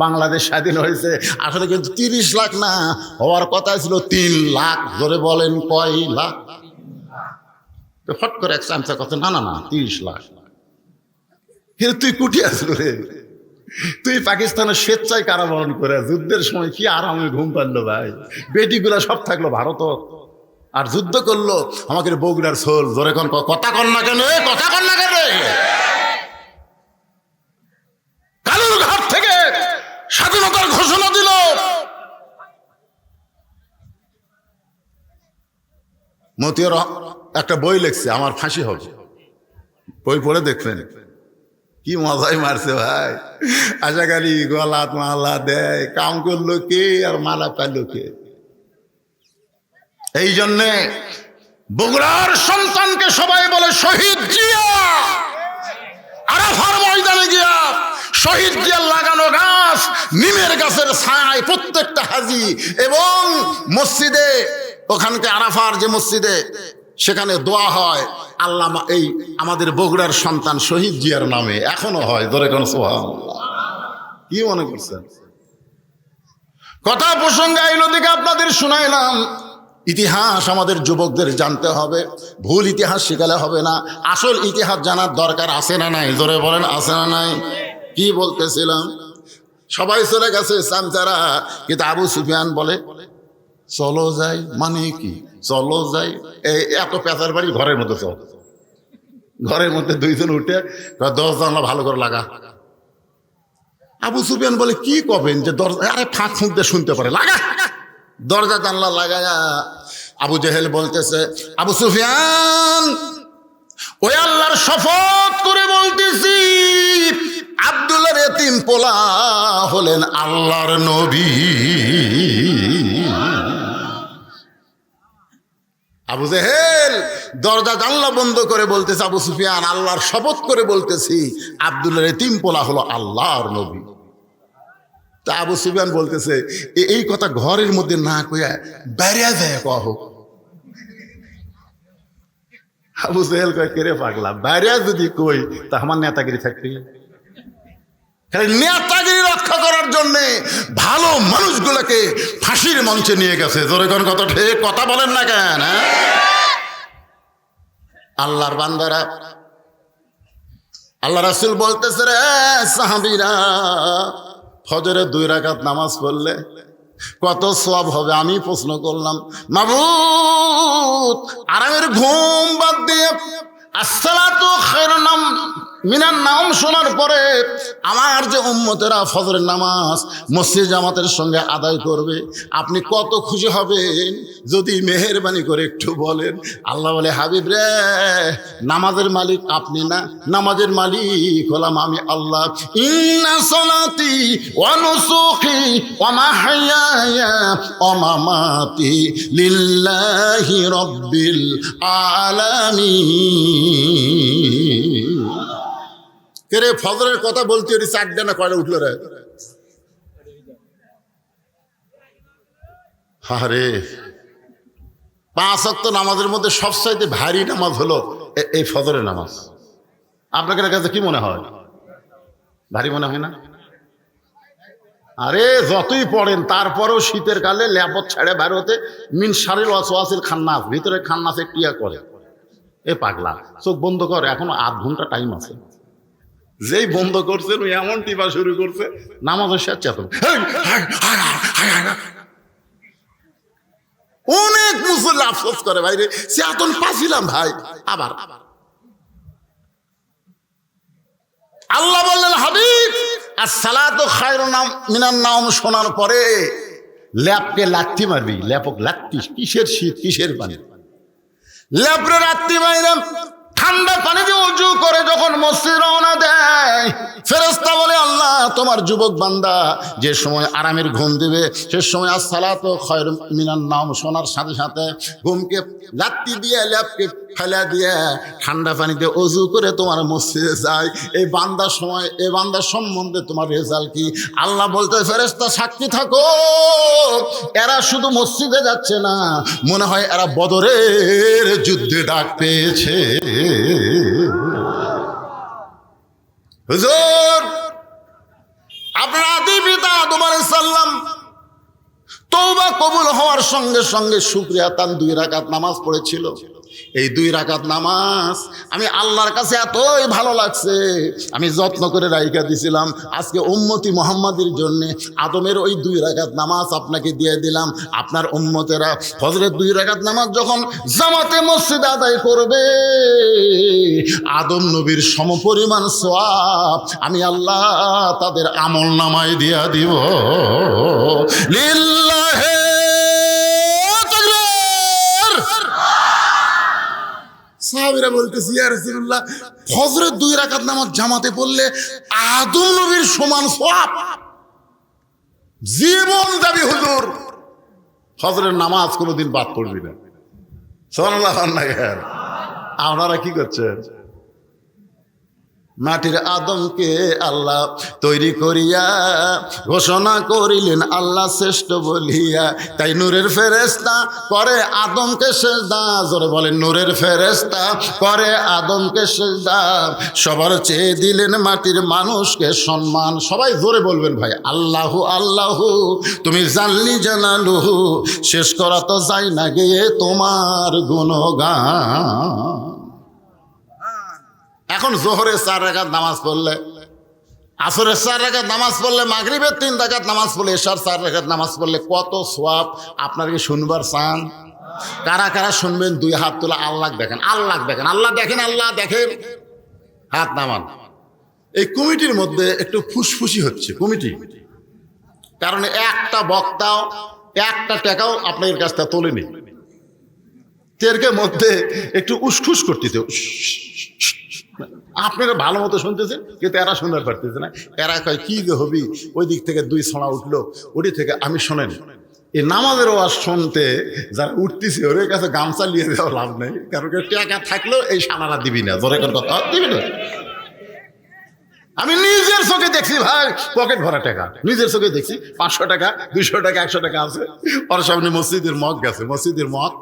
বাংলাদেশ স্বাধীন হয়েছে। আসলে কিন্তু 30 লাখ না, হওয়ার কথা ছিল 3 লাখ। ধরে বলেন কয় লাখ? ফট করে এক চামচা কথা, না না না 30 লাখ। কিন্তু তুই কুটি আসলো রে, তুই পাকিস্তানের স্বেচ্ছায় কারাবরণ করে যুদ্ধের সময় কি আরামে ঘুম পারলো ভাই। বেটিগুলা সব থাকলো ভারত, আর যুদ্ধ করলো আমাকে বগুড়ার সোল। ধরে কোন কথা কন না কেন, কথা কন না কেন? কালুর ঘাট থেকে স্বাধীনতার ঘোষণা দিল। মতিউর একটা বই লিখছে, আমার ফাঁসি হবে, বই পড়ে দেখবেন। কি মজাই মারছে ভাই। আশা করি গলাত মালা দেয়, কাম করলো কে আর মালা পাইলো কে? এই জন্যে বগুড়ার সন্তানকে সবাই বলে শহীদ জিয়া। আরাফার ময়দানে গিয়া শহীদ জিয়ার লাগানো গাছ, নিমের গাছের ছায় প্রত্যেকটা হাজি, এবং মসজিদে ওখানকে আরাফার যে মসজিদে, সেখানে দোয়া হয় আল্লাহ এই আমাদের বগুড়ার সন্তান শহীদ জিয়ার নামে, এখনো হয়। ধরে কোন সুবহানাল্লাহ। কি মনে করছেন? কথা প্রসঙ্গে এই নদীকে আপনাদের শুনাইলাম। ইতিহাস আমাদের যুবকদের জানতে হবে, ভুল ইতিহাস শিখালে হবে না, আসল ইতিহাস জানার দরকার আছে না নাই? জোরে বলেন আছে না নাই? কি বলতেছিলাম, সবাই চলে গেছে সামচারা, কিন্তু আবু সুফিয়ান বলে চলো যাই। মানে কি চলো যাই? এত পেঁচার বাড়ি ঘরের মধ্যে চল। ঘরের মধ্যে 2 জন উঠে 10 জানলা ভালো করে লাগা। আবু সুফিয়ান বলে কি করবেন যে দরজা, আরে ফাঁক ফুঁক দিয়ে শুনতে পারে, লাগা। দরজা জানলা লাগায়া আবু জেহেল বলতেছে, আবু সুফিয়ান ওই আল্লাহর শপথ করে বলতেছি, আব্দুল্লাহর এতিম পোলা হলেন আল্লাহর নবী। আবু জেহেল দরজা জানলা বন্ধ করে বলতেছে, আবু সুফিয়ান আল্লাহর শপথ করে বলতেছি, আব্দুল্লাহর এতিম পোলা হলো আল্লাহর নবী। তা আবু সুফিয়ান বলতেছে, এই কথা ঘরের মধ্যে না কইয়া বাইরে যায় কহ। আবু জেহেল কয় কেরে পাগলা, বাইরে যদি কই তা আমার নেতাগিরি থাকবে। নেতাগিরি রক্ষা করার জন্য ভালো মানুষগুলোকে ফাঁসির মঞ্চে নিয়ে গেছে। জোরে কোন কথা ঠিক, কথা বলেন না কেন? আল্লাহর বান্দারা, আল্লাহ রাসূল বলতেছে, রে সাহাবীরা, ফজরে 2 রাকাত নামাজ পড়লে কত সওয়াব হবে? আমি প্রশ্ন করলাম, মাবুদ আরামের ঘুম বাদ দিয়ে আসসালাতু খায়রুন মিনান নাওম শোনার পরে আমার যে উম্মতেরা ফজরের নামাজ মসজিদ জামাতের সঙ্গে আদায় করবে, আপনি কত খুশি হবেন? যদি মেহেরবানি করে একটু বলেন। আল্লাহ বলে, হাবিব রে, নামাজের মালিক আপনি না, নামাজের মালিক হলাম আমি আল্লাহ। ইন্না সলাতি ওয়া নুসুকি ওয়া মাহইয়ায়া ওয়া মামাতি লিল্লাহি রাব্বিল আলামিন। রে ফজরের কথা বলতে ওই 4টা না কয়টা উঠলো রে? আরে 5 ওয়াক্ত নামাজের মধ্যে সবচাইতে ভারী নামাজ হলো এই ফজরের নামাজ। আপনাদের কাছে কি মনে হয়? ভারী মনে হয় না? আরে যতই পড়েন তারপরেও শীতের কালে ল্যাপত ছেড়ে বের হতে মিন শারিল ওয়াসওয়াসিল খান্নাস, ভিতরে খান্নাসে ক্রিয়া করে। এ পাগলা, চোখ বন্ধ কর, এখনো 8 ঘন্টা টাইম আছে। যেই বন্ধ করছেন ওই এমন টিপা শুরু করছে, নামাজের শেষ চেতন। অনেক মুসল্লি আফসোস করে, ভাই রে চেতন পাছিলাম ভাই। আবার আল্লাহ বললেন, হাবিব আসসালাতু খায়রুন মিনান নাওম শোনার পরে ল্যাপকে লাত্তি মারবি, ল্যাপক লাত্তি, কিসের শীত কিসের পানি, ল্যাপরে লাত্তি মাইরাম। ঠান্ডা পানি দিয়ে উজু করে যখন মসজিদ রওনা দেয়, ফেরেশতা বলে আল্লাহ তোমার যুবক বান্দা যে সময় আরামের ঘুম দিবে সে সময় আসসালাতু খায়রুম মিনান নাওম শোনার সাথে সাথে ঘুমকে লাত্তি দিয়ে ল্যাপকে ফেলা দিয়ে ঠান্ডা পানিতে অজু করে তোমার মসজিদে যায়। এই বান্দার সময় এই বান্দার সম্বন্ধে তোমার রেজাল্ট কি? আল্লাহ বলতে ফেরেশতা সাক্ষী থাকো, এরা শুধু মসজিদে যাচ্ছে না, মনে হয় এরা বদরের যুদ্ধে ডাক পেয়েছে। হুজুর আপনার আদি পিতা আদম আলাইহিস সালাম তওবা কবুল হওয়ার সঙ্গে সঙ্গে শুকরিয়া তান 2 রাকাত নামাজ পড়েছিল। এই 2 রাকাত নামাজ আমি আল্লাহর কাছে এতই ভালো লাগছে, আমি যত্ন করে রাইখা দিছিলাম। আজকে উম্মতি মুহাম্মাদের জন্য আদমের ওই 2 রাকাত নামাজ আপনাকে দিয়ে দিলাম। আপনার উম্মতেরা ফজরের 2 রাকাত নামাজ যখন জামাতে মসজিদে আদায় করবে, আদম নবীর সমপরিমাণ সওয়াব আমি আল্লাহ তাদের আমল নামায় দিয়া দিব। লিল্লাহি সাহাবীরা বলতেছি ইয়া রাসূলুল্লাহ ফজরের 2 রাকাত নামাজ জামাতে পড়লে আদম নবীর সমান সওয়াব, জীবন যাবে হুজুর, ফজরের নামাজ কোনোদিন বাদ পড়বি না। সুবহানাল্লাহ। আপনারা কি করছেন? মাটির আদমকে আল্লাহ তৈরি করিয়া ঘোষণা করিলেন আল্লাহ শ্রেষ্ঠ বলিয়া, তাই নূরের ফেরেশতা করে আদমকে সেজদা। জোরে বলেন নূরের ফেরেশতা করে আদমকে সেজদা। সবার চেয়ে দিলেন মাটির মানুষকে সম্মান। সবাই জোরে বলবেন ভাই আল্লাহু আল্লাহু, তুমি জানলি জানালুহু, শেষ করা তো যায় না গিয়ে তোমার গুণগান। এখন জোহরের 4 রাকাত নামাজ পড়লে, আসরের 4 রাকাত নামাজ পড়লে, মাগরিবের 3 রাকাত নামাজ পড়লে, এশার 4 রাকাত নামাজ পড়লে কত সওয়াব আপনার কি শুনবার চান? কারা কারা শুনবেন? 2 হাত তোলা। আল্লাহ দেখেন, আল্লাহ দেখেন, আল্লাহ দেখেন, আল্লাহ দেখেন, হাত নামান। এই কমিটির মধ্যে একটু ফুসফুসি হচ্ছে কমিটি, কারণ একটা বক্তাও একটা টাকাও আপনাদের কাছ থেকে তোলেনি। তেরকে মধ্যে একটু উসখুস করতেছে, আপনারা ভালো মতো শুনতেছেন কিন্তু এরা শুনতে পারতেছে না। এরা কয় কি যে হবি, ওই দিক থেকে 2 ছড়া উঠলো, ওটি থেকে আমি শোনেন এই নামাজের ওয়াজ শুনতে যারা উঠতেছে ওদের কাছে গামছা নিয়ে দেওয়া লাভ নেই, কারণ টাকা থাকলেও এই সানারা দিবি না, ধরে কথা দিবি না। আমি নিজের চোখে দেখছি ভাই, পকেট ভরা টাকা নিজের চোখে দেখছি, 500 টাকা 200 টাকা 100 টাকা আছে। ওর সামনে মসজিদের মগ গেছে, মসজিদের মগ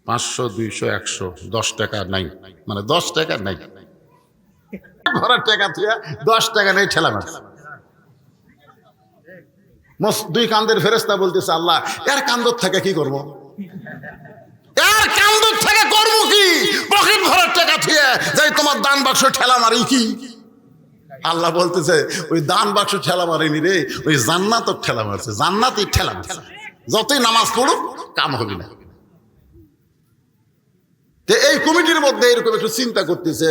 500 200 100 10 টাকা নাই, মানে 10 টাকা নাই, ভরার টাকা থুয়া 10 টাকা নেই, ঠেলা মারছে। 2 কান্দের ফেরেশতা বলতেছে আল্লাহ এর কান্দর থেকে কি করবো, এর কান্দর থেকে করবো কি? পকেট ভরার টাকা থুয়া যাই তোমার দান বাক্স ঠেলা মারি কি? আল্লাহ বলতেছে ওই দান বাক্স ঠেলা মারিনি রে, ওই জান্নাত ঠেলা মারছে, জান্নাতই ঠেলা মারছে। যতই নামাজ পড়ুক কাম হবে না। এই কমিটির মধ্যে এরকম একটু চিন্তা করতেছে,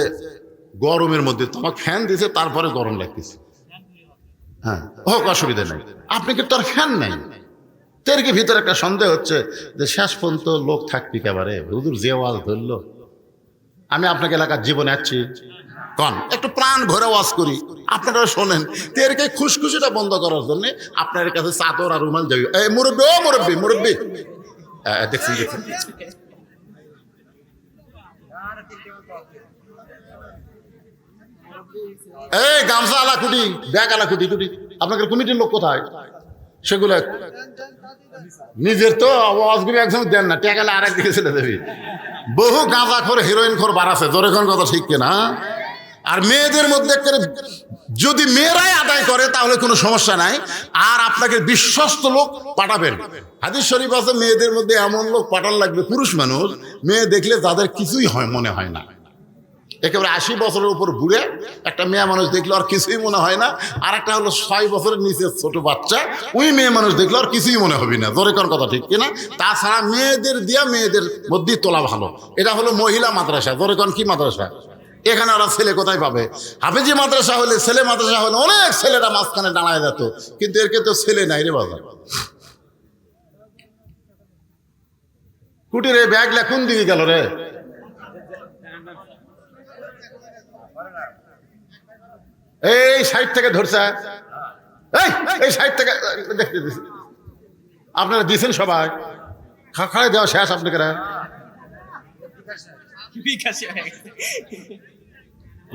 গরমের মধ্যে তোমার ফ্যান দিছে তারপরে গরম লাগতেছে, হ্যাঁ হোক অসুবিধা নেই, আপনি কি তোর ফ্যান নাই? তেরকে ভিতরে একটা সন্দেহ হচ্ছে যে শেষ পর্যন্ত লোক থাকবি একেবারে, হুজুর যে ওয়াজ ধরলো। আমি আপনাকে এলাকার জীবনে আছি কন একটু প্রাণ ভরে ওয়াজ করি, আপনারা শোনেন। তেরকে খুশখুশিটা বন্ধ করার জন্য আপনার কাছে চাদর আর রুমাল যাবি। এই মুরব্বী, ও মুরব্বী, মুরব্বী দেখছি দেখছি, এই গামছা আলা কুটি, ব্যাগ আলা কুটি টুটি, আপনাদের কমিটির লোক কোথায়? সেগুলো নিজের তো আওয়াজগুলো একদম দেন না, টেকালে আরেক দিকে ছেড়ে দেবি। বহু গাঁজা খোর হিরোইন খোর বাড়াছে, জোরে কোন কথা ঠিক কিনা? আর মেয়েদের মধ্যে যদি মেয়েরাই আদায় করে তাহলে কোনো সমস্যা নাই, আর আপনাকে বিশ্বস্ত লোক পাঠাবেন। হাদিস শরীফ আছে মেয়েদের মধ্যে এমন লোক পাঠান লাগবে, পুরুষ মানুষ মেয়ে দেখলে যাদের কিছুই হয় মনে হয় না, একেবারে 80 বছরের উপর বুড়ে একটা মেয়ে মানুষ দেখলো আর কিছুই মনে হয় না, আর একটা হলো 6 বছরের নিচে ছোট বাচ্চা, ওই মেয়ে মানুষ দেখলো আর কিছুই মনে হবে না, জোরে কোন কথা ঠিক কিনা? তাছাড়া মেয়েদের দিয়া মেয়েদের মধ্যেই তোলা ভালো। এটা হলো মহিলা মাদ্রাসা, জোরে কোন কি মাদ্রাসা? এখানে ওরা ছেলে কোথায় পাবে? হাফেজি মাদ্রাসা হলে, ছেলে মাদ্রাসা হলে অনেক ছেলেরা মাঝখানে দাঁড়ায় যেত, কিন্তু এর তো ছেলে নাই রে বাবা। কুটির এই ব্যাগলা কোন দিকে গেল রে? এই সাইড থেকে ধরছে, এই সাইড থেকে দেখতে দিচ্ছে। আপনারা দিচ্ছেন সবাই, খাড়াই দেওয়া শেষ আপনাকে।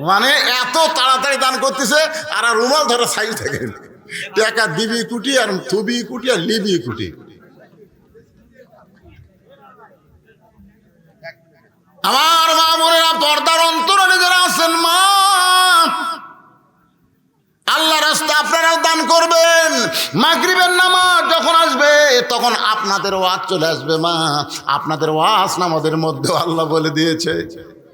মানে এত তাড়াতাড়ি দান করতেছে, আর রুমাল ধরে সাইড থেকে টাকা দিবি কুটি, আর থুবি কুটি, আর লিবি কুটি। আমার মা বোনেরা, পর্দার অন্তরে যারা আছেন, মা আল্লাহ রাস্তা আপনারাও দান করবেন। মাগরিবের নামাজ যখন আসবে তখন আপনাদের ওয়াজ চলে আসবে। মা, আপনাদের ওয়াজ নামাজের মধ্যে আল্লাহ বলে দিয়েছে।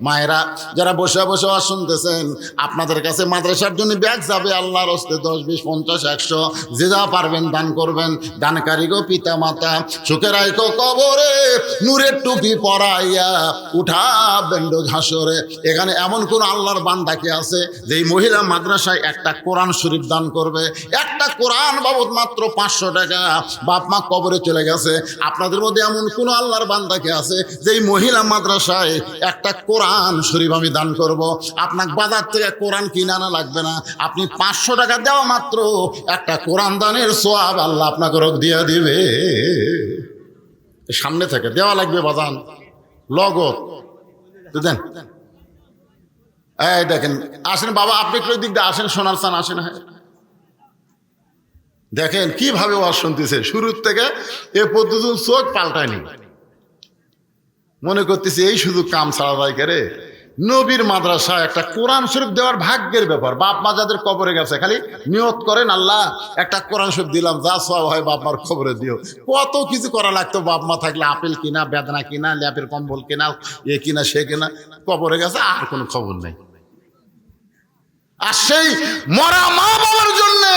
মায়েরা যারা বসে বসে ওয়াজ শুনতেছেন, আপনাদের কাছে মাদ্রাসার জন্য ব্যাগ যাবে আল্লাহর হস্তে, 10, 20, 50, 100 যে যা পারবেন দান করবেন। দানকারী গো পিতা মাতা, সুখে রাইখো কবরে, নূরের টুপি পরাইয়া উঠাবেন রোজ হাসরে। এখানে এমন কোন আল্লাহর বান্দা কি আছে যে এই মহিলা মাদ্রাসায় একটা কোরআন শরীফ দান করবে? একটা কোরআন বাবদ মাত্র 500 টাকা, বাপ মা কবরে চলে গেছে। আপনাদের মধ্যে এমন কোন আল্লাহর বান্দা কি আছে যে এই মহিলা মাদ্রাসায় একটা কোরআন শরীফ আমি দান করব? আপনার বাজার থেকে কোরআন কিনে আনা লাগবে না, আপনি 500 টাকা দেওয়া মাত্র একটা কোরআন দানের সওয়াব আল্লাহ আপনাকে দিয়ে দিবে। সামনে থেকে দেওয়া লাগবে বাজান, লগত দেন। এই দেখেন, আসেন বাবা, আপনি একটু দিক দিয়ে আসেন, সোনার চান আসেন। হ্যাঁ, দেখেন কিভাবে ওয়াজ শুনতেছে, শুরুর থেকে এ পর্যন্ত চোখ পাল্টায়নি। মনে করতেছি এই শুধু কাম ছাড়া যায় কে রে? নবীর মাদ্রাসা একটা কোরআন শরীফ দেওয়ার ভাগ্যের ব্যাপার। বাপ মা যাদের কবরে গেছে খালি নিয়ত করেন, আল্লাহ একটা কোরআন শরীফ দিলাম, যা সব হয় বাপ মার খবরে দিও। কত কিছু করা লাগতো, বাপ মা থাকলে আপেল কিনা, বেদনা কিনা, ল্যাপের কম্বল কিনা, এ কিনা সে কিনা। কবরে গেছে আর কোনো খবর নেই। আর সেই মরা মা বাবার জন্যে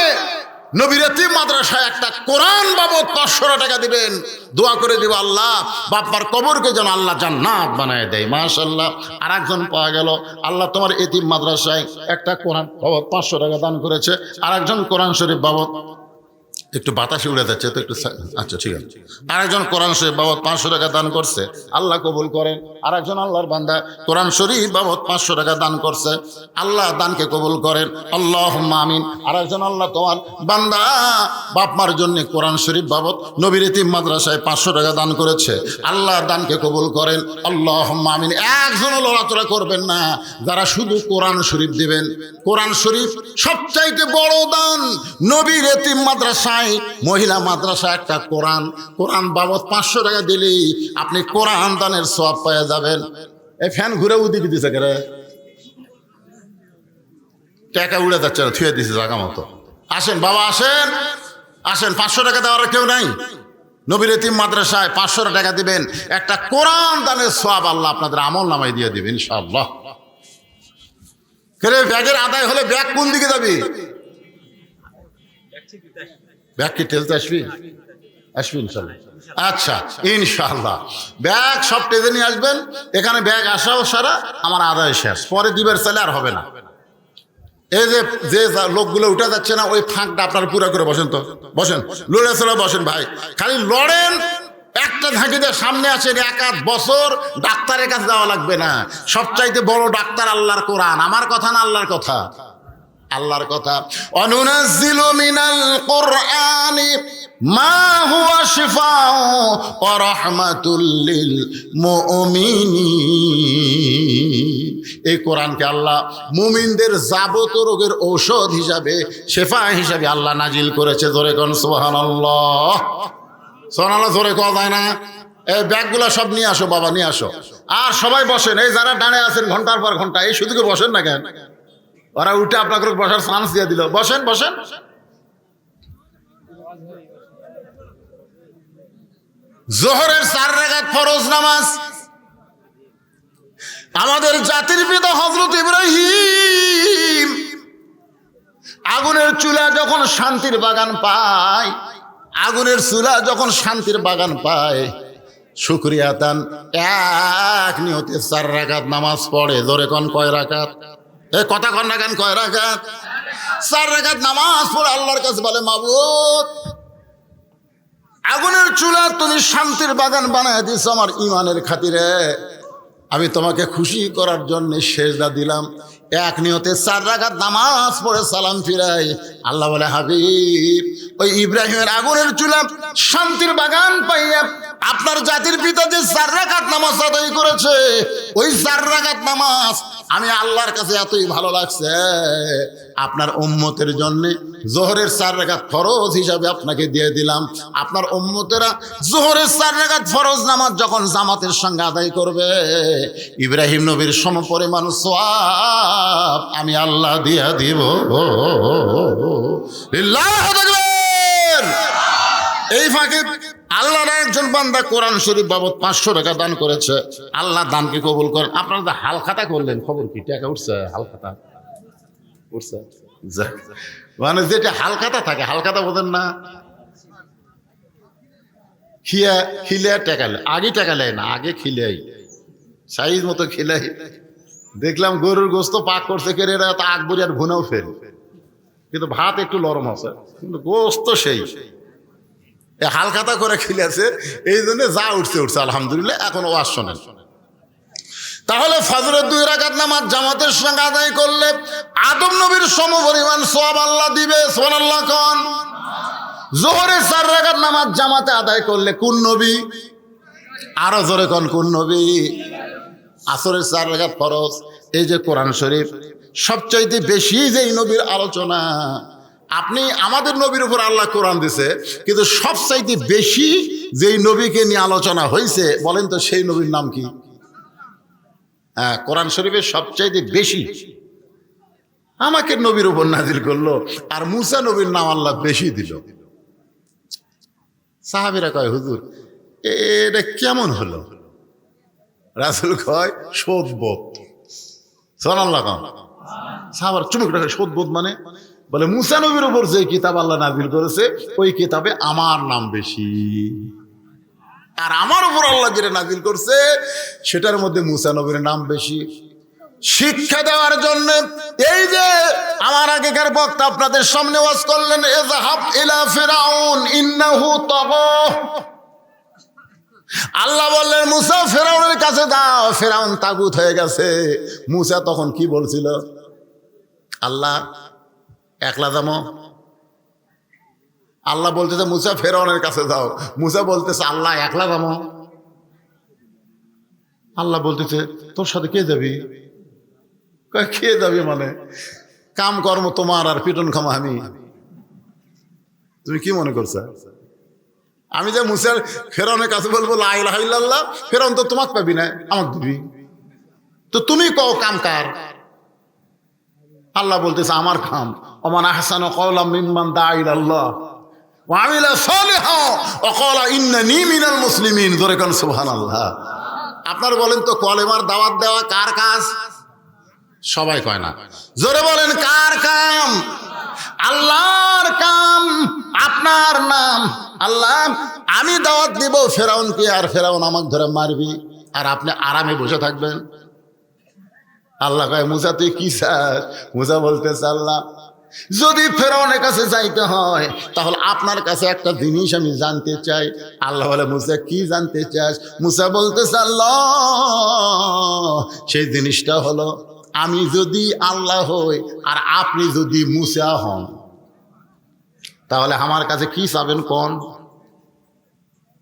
নবীর এতিম মাদ্রাসায় একটা কোরআন বাবদ 500 টাকা দিবেন, দোয়া করে দিব আল্লাহ বাপ্পার কবরকে যেন আল্লাহ জান্নাত বানায় দেয়। মাশাআল্লাহ, আর একজন পাওয়া গেল, আল্লাহ তোমার এতিম মাদ্রাসায় একটা কোরআন বাবদ 500 টাকা দান করেছে। আর একজন কোরআন শরীফ বাবদ, একটু বাতাসে উড়ে যাচ্ছে তো একটু, আচ্ছা ঠিক আছে। আরেকজন কোরআন শরীফ বাবদ 500 টাকা দান করছে, আল্লাহ কবুল করেন। আর একজন আল্লাহর বান্দা কোরআন শরীফ বাবদ 500 টাকা দান করছে, আল্লাহ দানকে কবুল করেন, আল্লাহুম্মা আমিন। আর একজন আল্লাহ তোমার বান্দা বাপ মার জন্য কোরআন শরীফ বাবদ নবীর এতিম মাদ্রাসায় 500 টাকা দান করেছে, আল্লাহ দানকে কবুল করেন, আল্লাহুম্মা আমিন। একজনও লড়াচড়া করবেন না, যারা শুধু কোরআন শরীফ দিবেন। কোরআন শরীফ সবচাইতে বড় দান। নবীর এতিম মাদ্রাসা, মহিলা মাদ্রাসা একটা কোরআন বাবদ 500 টাকা দিলেই আপনি কোরআন দানের সওয়াব পেয়ে যাবেন। এই ফ্যান ঘুরে উদিকে দিছে কেরে, টাকা উড়ে যাচ্ছে না, থুয়ে দিছে জায়গা মতো। আসেন বাবা, আসেন আসেন, 500 টাকা দেওয়ার কেউ নাই। নবীর এতিম মাদ্রাসায় 500 টাকা দিবেন, একটা কোরআন দানের সওয়াব আল্লাহ আপনাদের আমল নামায় দিয়ে দিবেন ইনশাআল্লাহ। কেরে ব্যাগের আদায় হলে ব্যাগ কোন দিকে যাবি? ব্যাগ কি টেলতে আসবি? আসবি ইনশাল্লাহ। আচ্ছা ইনশাআল্লাহ, ব্যাগ সব টেজে নিয়ে আসবেন। এখানে ব্যাগ আসাও সারা আমার আদায় শেষ, পরে দিবের চাইলে আর হবে না। এই যে লোকগুলো উঠে যাচ্ছে না, ওই ফাঁকটা আপনারা পুরা করে বসেন, তো বসেন, লড়ে চলে বসেন ভাই, খালি লড়েন। একটা ঝাঁকিদের সামনে আছেন, 1 বছর ডাক্তারের কাছে যাওয়া লাগবে না। সবচাইতে বড় ডাক্তার আল্লাহর কোরআন, আমার কথা না, আল্লাহর কথা, আল্লাহর কথা। অনুনাজ্জিলু মিনাল কুরআনি মা হুয়া শিফাউ ওয়া রাহমাতুল লিল মুমিনিন। এই কোরআনকে আল্লাহ মুমিনদের যাবতীয় রোগের ঔষধ হিসাবে, শেফা হিসাবে আল্লাহ নাজিল করেছে। জোরে কোন সুবহানাল্লাহ। সুবহানাল্লাহ জোরে কোয়া যায় না? এই ব্যাগগুলো সব নিয়ে আসো বাবা, নিয়ে আসো। আর সবাই বসেন, এই যারা ডানে আছেন ঘন্টার পর ঘন্টা, এই শুধু বসেন না কেন? ওরা উঠে আপনাকে বসার চান্স দিয়ে দিল। বসেন বসেন। জোহরের 4 রাকাত ফরজ নামাজ আমাদের জাতির পিতা হযরত ইব্রাহিম আগুনের চুলা যখন শান্তির বাগান পায়, আগুনের চুলা যখন শান্তির বাগান পায়, শুকরিয়া দান এক নিয়তে 4 রাকাত নামাজ পড়ে, ধরে কোন কয় রাকাত? এ কথা কন না কেন, কয় রাকাত? 4 রাকাত নামাজ পড়ে আল্লাহর কাছে বলে, মাবুদ আগুনের চুলা তুমি শান্তির বাগান বানায় দিছো আমার ইমানের খাতিরে, আমি তোমাকে খুশি করার জন্য সেজদা দিলাম। এক নিয়তে 4 রাকাত নামাজ পড়ে সালাম ফিরাই। আল্লাহ বলে, হাবিব ওই ইব্রাহিমের আগুনের চুলা শান্তির বাগান পাইয়া আপনার জাতির পিতা যে 4 রাকাত নামাজ আদায় করেছে, ওই 4 রাকাত নামাজ আমি আল্লাহর কাছে এতই ভালো লাগছে, আপনার উম্মতের জন্য জোহরের 4 রাকাত ফরজ হিসাবে আপনাকে দিয়ে দিলাম। আপনার উম্মতেরা জোহরের 4 রাকাত ফরজ নামাজ যখন জামাতের সঙ্গে আদায় করবে, ইব্রাহিম নবীর সমপরিমাণ সওয়াব আমি আল্লাহ দিয়া দিব। লিল্লাহু আকবার। এই ফাঁকে আল্লাহর একজন বান্দা কোরআন শরীফ বাবদ 500 টাকা দান করেছে। আল্লাহ দানকে কবুল করেন। আপনারা তো হালখাতা করলেন, খবর কি? টাকা উঠছে? হালখাতা উঠছে? মানে যেটা হালখাতা থাকে, হালখাতা বোঝেন না? খিলে টাকালে, আগে টাকালে না, আগে খিলেই সাইজ মতো খিলাই। দেখলাম গরুর গোস্ত পাক করছে কেড়ে, তা আকবরি আর ভুনাও ফেল, কিন্তু ভাত একটু নরম আছে, কিন্তু গোস্ত সেই হালখাতা করে খিলেছে। এই জন্য যা উঠছে উঠছে, আলহামদুলিল্লাহ। এখন ওয়াজ শোনেন। তাহলে ফজরের 2 রাকাত নামাজ জামাতের সঙ্গে আদায় করলে আদম নবীর সমপরিমাণ সওয়াব আল্লাহ দিবে। সুবহানাল্লাহ কোন। যোহরের 4 রাকাত নামাজ জামাতে আদায় করলে কোন নবী? আরো জোরে কোন, কোন নবী? আসরের 4 রাকাত ফরজ। এই যে কোরআন শরীফ সবচাইতে বেশি যেই নবীর আলোচনা, আপনি আমাদের নবীর উপর আল্লাহ কোরআন দিছে, কিন্তু সবচাইতে বেশি যেই নবীকে নিয়ে আলোচনা হয়েছে, বলেন তো সেই নবীর নাম কি? হ্যাঁ, কোরআন শরীফের সবচাইতে বেশি আমাকে নবীর উপর নাজিল করলো, আর মুসা নবীর নাম আল্লাহ বেশি দিল। সাহাবীরা কয়, হুজুর এটা কেমন হলো? রাসূল কয়, শোধবোধ। সুবহানাল্লাহ। সাহাবার চুমুক রাখে, শোধবোধ মানে? বলে মুসা নবীর উপর যে কিতাব আল্লাহ নাজিল করেছে, ওই কিতাবে আমার নাম বেশি, আর আমার উপর আল্লাহ যেটা নাজিল করছে সেটার মধ্যে মুসা নবীর নাম বেশি। শিক্ষা দেওয়ার জন্য এই যে আমার আগেকার বক্তা আপনাদের সামনে ওয়াজ করলেন, ইযহাব ইলা ফিরাউন ইন্নাহু তাগা। আল্লাহ বললেন, মুসা ফেরাউনের কাছে দাও, ফেরাউন তাগুত হয়ে গেছে। মুসা তখন কি বলছিল? আল্লাহ একলা যাবো। আল্লাহ বলতেছে মুসা ফেরাউনের কাছে যাও, মুসা বলতেছে আল্লাহ একলা যাবো। আল্লাহ বলতেছে তোর সাথে কে যাবি? কে যাবি মানে? কাম কর্ম তোমার আর পিটন খামা আমি। তুমি কি মনে করছো আমি যে মুসা ফেরাউনের কাছে বলবো লা ইলাহা ইল্লাল্লাহ, ফেরাউন তো তোমাকে পাবি না, আমাকে দিবি? তো তুমি কও কাম কার? আল্লাহ বলতেছে আমার কাম। ওমান আহসানু কাওলাম মিম্মান দাআ ইলাল্লাহ ওয়া আমিলা সালিহান ওয়া ক্বালা ইন্নানী মিনাল মুসলিমিন। জোরে কোন সুবহানাল্লাহ। আপনারা বলেন তো, কলেমার দাওয়াত দেওয়া কার কাজ? সবাই কয় না, জোরে বলেন কার কাম? আল্লাহর কাম। আপনার নাম আল্লাহ, আমি দাওয়াত দিব ফেরাউনকে, আর ফেরাউন আমাকে ধরে মারবি, আর আপনি আরামে বসে থাকবেন। আল্লাহ কয় মুসা তুই কি চাস? মুসা বলতেছে আল্লাহ যদি ফেরাউনের কাছে যাইতে হয় তাহলে আপনার কাছে একটা জিনিস আমি জানতে চাই। আল্লাহ বলে মুসা কি জানতে চাস? মুসা বলতেছে আল্লাহ সেই জিনিসটা হলো, আমি যদি আল্লাহ হই আর আপনি যদি মুসা হন, তাহলে আমার কাছে কি চাবেন কোন?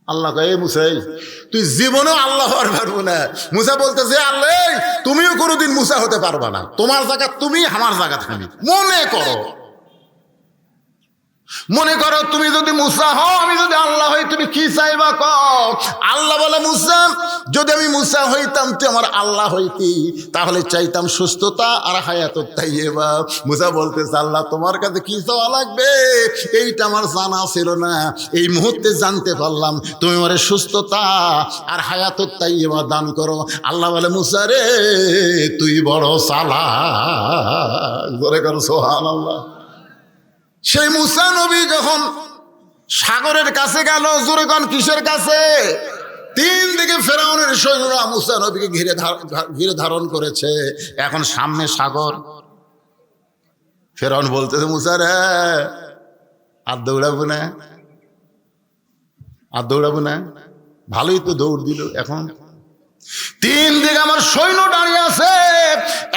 আল্লাহ কয় এই মুসা তুই জীবনেও আল্লাহ হওয়ার পারবো না। মুসা বলতেছে আল্লাহ তুমিও কোনোদিন মুসা হতে পারবা না, তোমার জায়গা তুমি, আমার জায়গা আমি। মনে করো তুমি যদি মুসা হও, আমি যদি আল্লাহ হই, তুমি কি চাইবা কও? আল্লাহ বলে মুসা যদি আমি মুসা হইতাম তুই আমার আল্লাহ হইতি, তাহলে চাইতাম সুস্থতা আর হায়াতুত তাইয়্যিবা। মুসা বলতেছে আল্লাহ তোমার কাছে কি চাওয়া লাগবে এইটা আমার জানা ছিল না, এই মুহূর্তে জানতে পারলাম, তুমি আমারে সুস্থতা আর হায়াতুত তাইয়্যিবা দান করো। আল্লাহ বলে মুসা রে তুই বড় চালাক। জোরে করো সুবহানাল্লাহ। সেই মুসা নবী যখন সাগরের কাছে গেল, জোরে কোন কিসের কাছে? তিন দিকে ফেরাউনের সৈন্যরা মুসা নবীকে ঘিরে ধারণ করেছে। এখন সামনে সাগর। ফেরাউন বলতেছে মুসা রে আর দৌড়াবো না, আর দৌড়াবো না। ভালোই তো দৌড় দিল। এখন তিন দিকে আমার সৈন্য দাঁড়িয়ে আছে,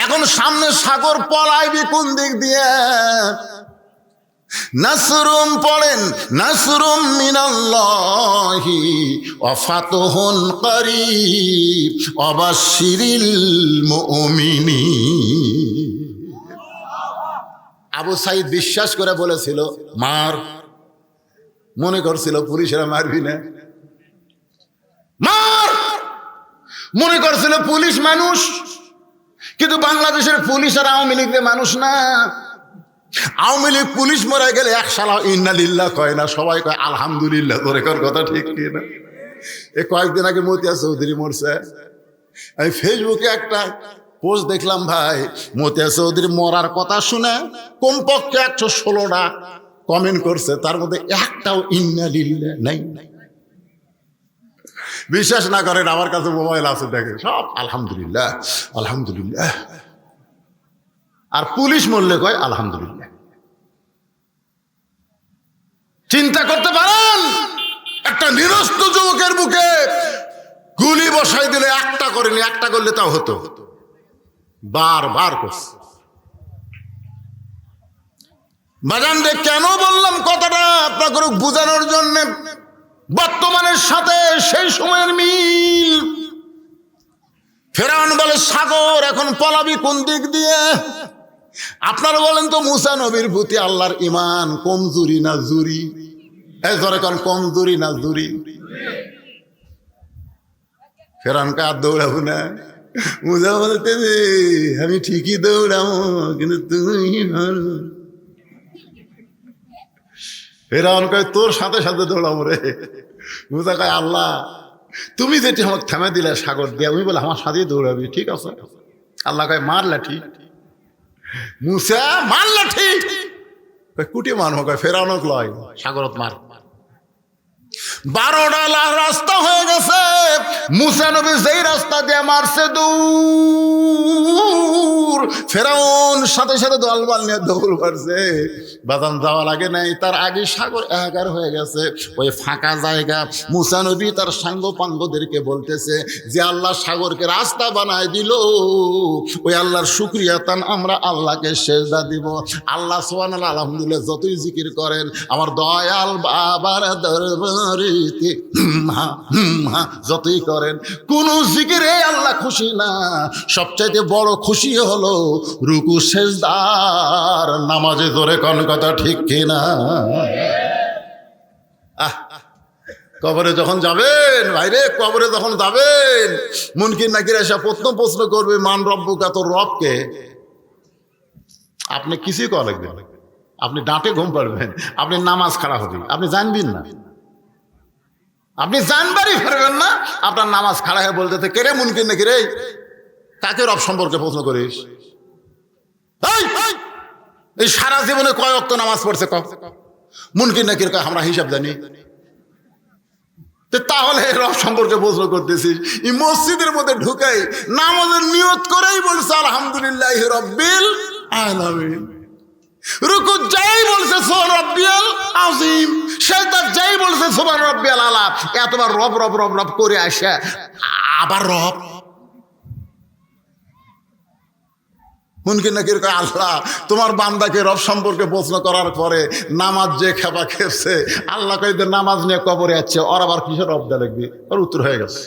এখন সামনে সাগর, পলাইবি কোন দিক দিয়ে? নাসরুম পড়েন, নাসরুম মিনাল্লাহি ওয়া ফাতহুন করিব ওয়া বাশশিরিল মুমিনিন। আবু সাইদ বিশ্বাস করে বলেছিল মার, মনে করছিল পুলিশেরা মারবি না, মার মনে করছিল পুলিশ মানুষ, কিন্তু বাংলাদেশের পুলিশ আর আওয়ামী লীগের মানুষ না। আওয়ামী লীগ পুলিশ মরে গেলে এক সালা ইন্না লিল্লাহ কয় না, সবাই কয় আলহামদুলিল্লাহ। তোরে কর কথা ঠিক কি না? এ কয়েকদিন আগে মতিয়া চৌধুরী মরছে, আমি ফেসবুকে একটা পোস্ট দেখলাম ভাই, মতিয়া চৌধুরী মরার কথা শুনে কমপক্ষে 116টা কমেন্ট করছে, তার মধ্যে একটাও ইন্না লিল্লাহ নাই। বিশ্বাস না করেন, আমার কাছে মোবাইল আছে, দেখেন সব আলহামদুলিল্লাহ আলহামদুলিল্লাহ। আর পুলিশ মরলে কয় আলহামদুলিল্লাহ। চিন্তা করতে পারেন, একটা নিরস্ত যুবকের বুকে গুলি বসাই দিলে একটা করেনি, একটা করলে তাও হতো, বারবার করছে। বাজানদের কেন বললাম কথাটা আপনাকে বোঝানোর জন্য, বর্তমানের সাথে সেই সময়ের মিল। ফেরাউন বলে সাগর, এখন পলাবি কোন দিক দিয়ে? আপনারা বলেন তো মুসা নবীর প্রতি আল্লাহর ঈমান কমজোরি না জুরি? এই ধরে কোন কমজোরি না জুরি? ফেরাউন কা দৌড়াবো না। মুসা বলতে আমি ঠিকই দৌড়াবো, কিন্তু তুমি ভালো। ফেরাউন কয় তোর সাথে সাথে দৌড়াবো রে। মুসা কয় আল্লাহ তুমি যেটি আমাকে থামে দিলে সাগর দিয়ে, আমি বলে আমার সাথেই দৌড়াবি, ঠিক আছে? আল্লাহ কয় মার লাঠি। মুসা মার লাঠি, কুটি মারবো, কয় ফেরাউনক লয় সাগরত মার। 12টা রাস্তা হয়ে গেছে, মুসা নবী যেই রাস্তা দিয়ে মারছে দৌড়, ফেরাউন সাথে সাথে দলবল নিয়ে দৌড় মারছে। বাদাম যাওয়া লাগে নাই, তার আগে সাগর একাকার হয়ে গেছে। ওই ফাঁকা জায়গা মুসা নবী তার সাঙ্গ পাঙ্গদেরকে বলতেছে যে আল্লাহ সাগরকে রাস্তা বানায় দিল, ওই আল্লাহর শুকরিয়া তান আমরা আল্লাহকে সেজদা দিব। আল্লাহ সুবহানাল্লাহ আলহামদুলিল্লাহ যতই জিকির করেন, আমার দয়াল বাবার দরবারেতে যতই করেন, কোন জিকিরে আল্লাহ খুশি না। সবচাইতে বড় খুশি হলো রুকু সেজদার নামাজে। ধরে কোন কথা ঠিক কিনা? কবরে যখন যাবেন ভাইরে, কবরে যখন যাবেন, মুনকির নাকির এসে প্রশ্ন করবে মান রব্বুকা, তোর রবকে? আপনি কিছুই করা লাগবেন, আপনি ডাঁটে ঘুম পাড়বেন, আপনি নামাজ খাড়া হবেন, আপনি জানবেন না, আপনি জানবারই পারবেন না। আপনার নামাজ খাড়া হয়ে বলতে কে রে মুনকির নাকি রে, কাকে রব সম্পর্কে প্রশ্ন করিস? এই সারা জীবনে কয় ওয়াক্ত নামাজ পড়ছে মুনকির নাকির? আমরা হিসাব জানি। তাহলে রব সম্পর্কে প্রশ্ন করতেছিস? এই মসজিদের মধ্যে ঢুকাই নামাজের নিয়ত করেই বলছে আলহামদুলিল্লাহি রাব্বিল আলামিন। রুকু যাই বলছে সুবহান রাব্বিয়াল আযীম, সিজদা যাই বলছে সুবহান রাব্বিয়াল আলা। এতবার রব রব রব রব করে আসে আবার রব। মুনকির নাকির কয় আল্লাহ তোমার বান্দাকে রব সম্পর্কে প্রশ্ন করার পরে নামাজ যে খেপা খেপছে, আল্লাহ কয় নামাজ নিয়ে কবরে যাচ্ছে, ওর আবার কিসের রব দেয়া লাগবে? ওর উত্তর হয়ে গেছে।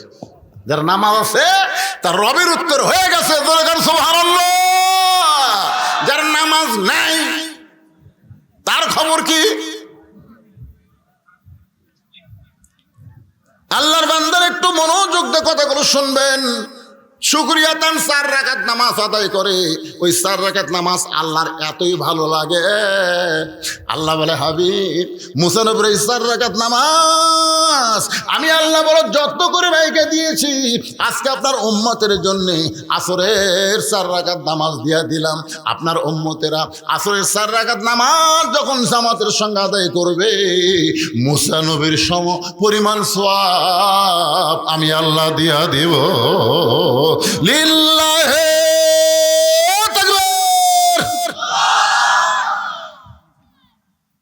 যার নামাজ আছে তার রবের উত্তর হয়ে গেছে, সুবহানাল্লাহ। যার নামাজ নাই তার খবর কি? আল্লাহর বান্দার একটু মনোযোগ দিয়ে কথাগুলো শুনবেন। শুকরিয়াতান 4 রাকাত নামাজ আদায় করে। ওই 4 রাকাত নামাজ আল্লাহর এতই ভালো লাগে, আল্লাহ বলে হাবিব মুসা নবীর এই 4 রাকাত নামাজ আমি আল্লাহ বড় যত্ন করে ভাইকে দিয়েছি। আজকে আপনার উম্মতের জন্য আসরের 4 রাকাত নামাজ দিয়া দিলাম। আপনার উম্মতেরা আসরের 4 রাকাত নামাজ যখন জামাতের সঙ্গে আদায় করবে, মুসা নবীর সম পরিমাণ সওয়াব আমি আল্লাহ দিয়া দেব। লিল্লাহি তাকবীর।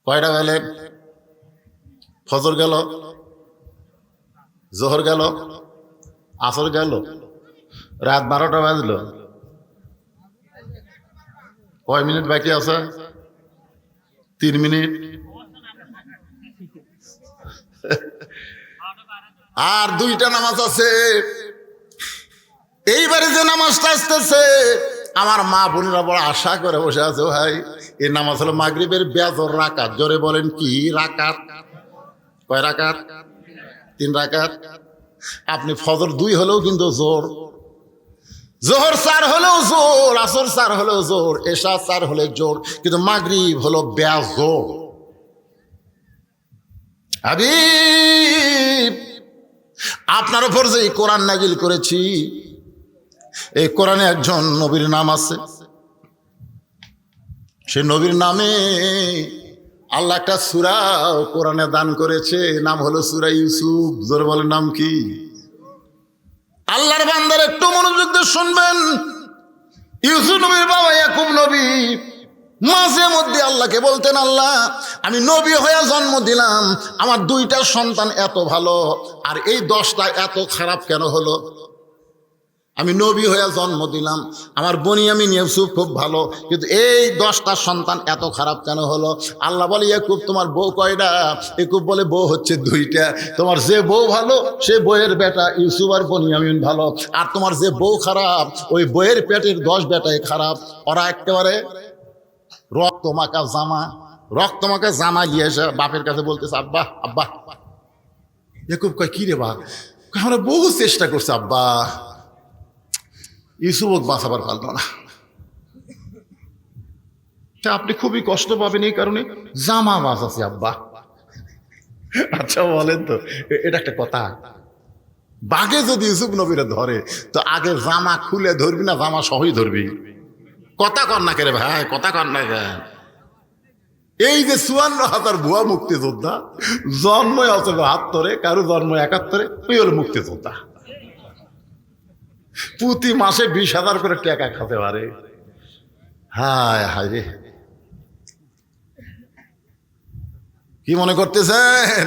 কয়টা গেলে? ফজর গেল, জোহর গেল, আসর গেল, রাত 12টা বাজলো। কয় মিনিট বাকি আছে? 3 মিনিট। আর 2টা নামাজ আছে। এইবারে যে নামাজটা আসতেছে আমার মা বোনেরা বড় আশা করে বসে আছে, ভাই এই নামাজ হলো মাগরিবের বেজর রাকাত। জোরে বলেন কি রাকাত? কয় রাকাত? 3 রাকাত। আপনি ফজর 2 হলেও কিন্তু জোর, জোহর 4 হলেও জোর, আসর 4 হলেও জোর, এশা 4 হলে জোর, কিন্তু মাগরিব হলো বেজোর। হাবিব আপনার উপর যে কোরআন নাজিল করেছি, এই কোরআনে একজন নবীর নাম আছে। সে নবীর নামে আল্লাহ একটা সূরা কোরআনে দান করেছে, নাম হলো সূরা ইউসুফ। জোরে বলেন নাম কি? আল্লাহর বান্দার একটু মনোযোগ দিয়ে শুনবেন। ইউসুফ নবীর বাবা ইয়াকুব নবী মাঝে মধ্যে আল্লাহকে বলতেন, আল্লাহ আমি নবী হয়ে জন্ম দিলাম, আমার 2টা সন্তান এত ভালো, আর এই 10টা এত খারাপ কেন হলো? আমি নবী হয়ে জন্ম দিলাম, আমার বনিয়ামিন ইউসুফ খুব ভালো, কিন্তু এই 10টা সন্তান এত খারাপ কেন হলো? আল্লাহ বলে, ইয়াকুব তোমার বউ কয়টা? ইয়াকুব বলে, বউ হচ্ছে 2টা। তোমার যে বউ ভালো সে বউয়ের বেটা ইউসুফ আর বনিয়ামিন ভালো, আর তোমার যে বউ খারাপ ওই বউয়ের পেটের 10 বেটাই খারাপ। ওরা একেবারে রক্তমাখা জামা, রক্তমাখা জামা নিয়ে এসে বাপের কাছে বলতেছে, আব্বা আব্বা। ইয়াকুব কয়, কি রে বাপ? আমরা বহু চেষ্টা করছি আব্বা, ইউসুফ বাঁচাবার পারল না। আপনি খুবই কষ্ট পাবেন এই কারণে জামা বাঁচাচ্ছে আব্বা। আচ্ছা বলেন তো, এটা একটা কথা? বাঘে যদি ইউসুফ নবীরে ধরে তো আগে জামা খুলে ধরবি না জামা সহই ধরবি? কথা কর না কেরে ভাই, কথা কর না কেন? এই যে 54,000 ভুয়া মুক্তিযোদ্ধা জন্ম আছে 72, কারো জন্ম 71, ওই হলো মুক্তিযোদ্ধা। প্রতি মাসে 20,000 করে টাকা খেতে পারে। হায় হায় রে, কি মনে করতেছেন?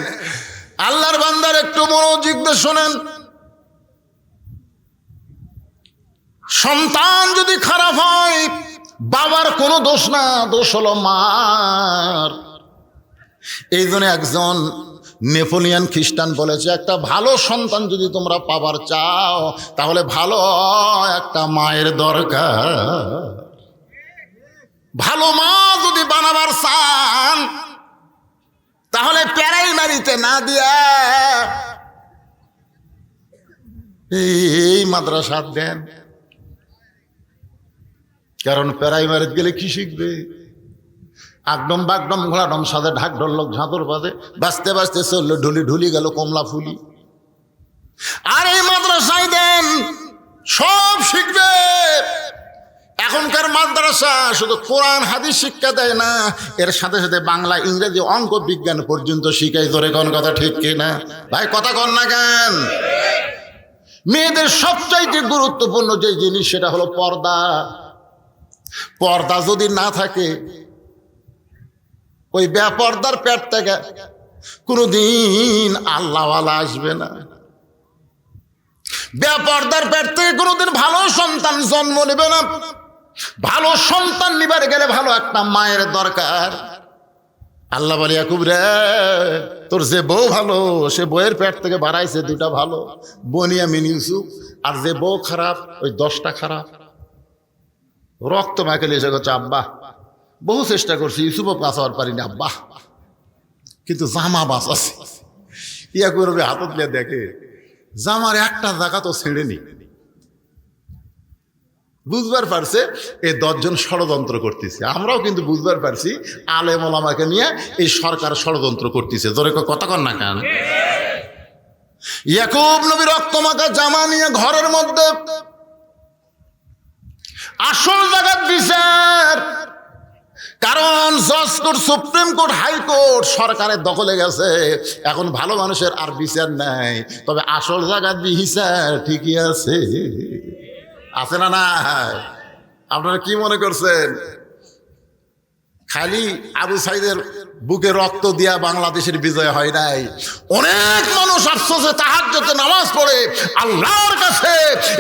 আল্লাহর বান্দার একটু মনোযোগ দিয়ে শোনেন। সন্তান যদি খারাপ হয় বাবার কোনো দোষ না, দোষ হলো মার। এই জন্য একজন নেপোলিয়ান খ্রিস্টান বলেছে, একটা ভালো সন্তান যদি তোমরা পাবার চাও তাহলে ভালো একটা মায়ের দরকার। ভালো মা যদি বানাবার চান তাহলে প্রাইমারিতে না দিয়া এই মাদ্রাসা দেন। কারণ প্রাইমারিতে গেলে কি শিখবে? আগডম বাগডম ঘোড়াডম সাথে ঢাক ঢোলক ঝাঁতর বাজে, বাঁচতে বাঁচতে চললো ঢুলি ঢুলি গেল কমলা ফুলি। আর এই মাদ্রাসায় দেন সব শিখবে। এখনকার মাদ্রাসা শুধু কোরআন হাদিস শিক্ষা দেয় না, এর সাথে সাথে বাংলা ইংরেজি অঙ্ক বিজ্ঞান পর্যন্ত শিখাই। ধরে কোন কথা ঠিক কিনা ভাই? কথা কন না কেন? মেয়েদের সবচাইতে গুরুত্বপূর্ণ যে জিনিস সেটা হলো পর্দা। পর্দা যদি না থাকে ওই বেপর্দার পেট থেকে কোনোদিন আল্লাহওয়ালা আসবে না। বেপর্দার পেট থেকে কোনোদিন ভালো সন্তান জন্ম নেবে না। ভালো সন্তান নিবার গেলে ভালো একটা মায়ের দরকার। আল্লাহ বলে, ইয়াকুব রে তোর যে বউ ভালো সে বউয়ের পেট থেকে বাড়াইছে 2টা ভালো, বনিয়ামিন ইউসুফ। আর যে বউ খারাপ ওই 10টা খারাপ। রক্ত মাখলে এসে করছে, আব্বা বহু চেষ্টা করছি ইউসুফও বাঁচাবার পারিনি আব্বা, কিন্তু জামা বাঁচাছি। ইয়াকুব হাতত নিয়ে দেখে জামার একটা জায়গা তো ছেড়েনি। বুঝবার পারছে এই 10 জন ষড়যন্ত্র করতেছে। আমরাও কিন্তু বুঝবার পারছি আলেম ওলামাকে নিয়ে এই সরকার ষড়যন্ত্র করতেছে। জোরে কথা কন না কেন? ইয়াকুব নবী রক্তমাখা জামা নিয়ে ঘরের মধ্যে আসল জায়গার বিচার, কারণ জজ কোর্ট, সুপ্রিম কোর্ট, হাইকোর্ট সরকারের দখলে গেছে। এখন ভালো মানুষের আর বিচার নাই, তবে আসল জায়গার বিচার ঠিকই আছে। আছে না? না, আপনারা কি মনে করছেন খালি আবু সাইদের বুকে রক্ত দিয়া বাংলাদেশের বিজয় হয় নাই? অনেক মানুষ আফসোসে তাহাজ্জুদে নামাজ পড়ে আল্লাহর কাছে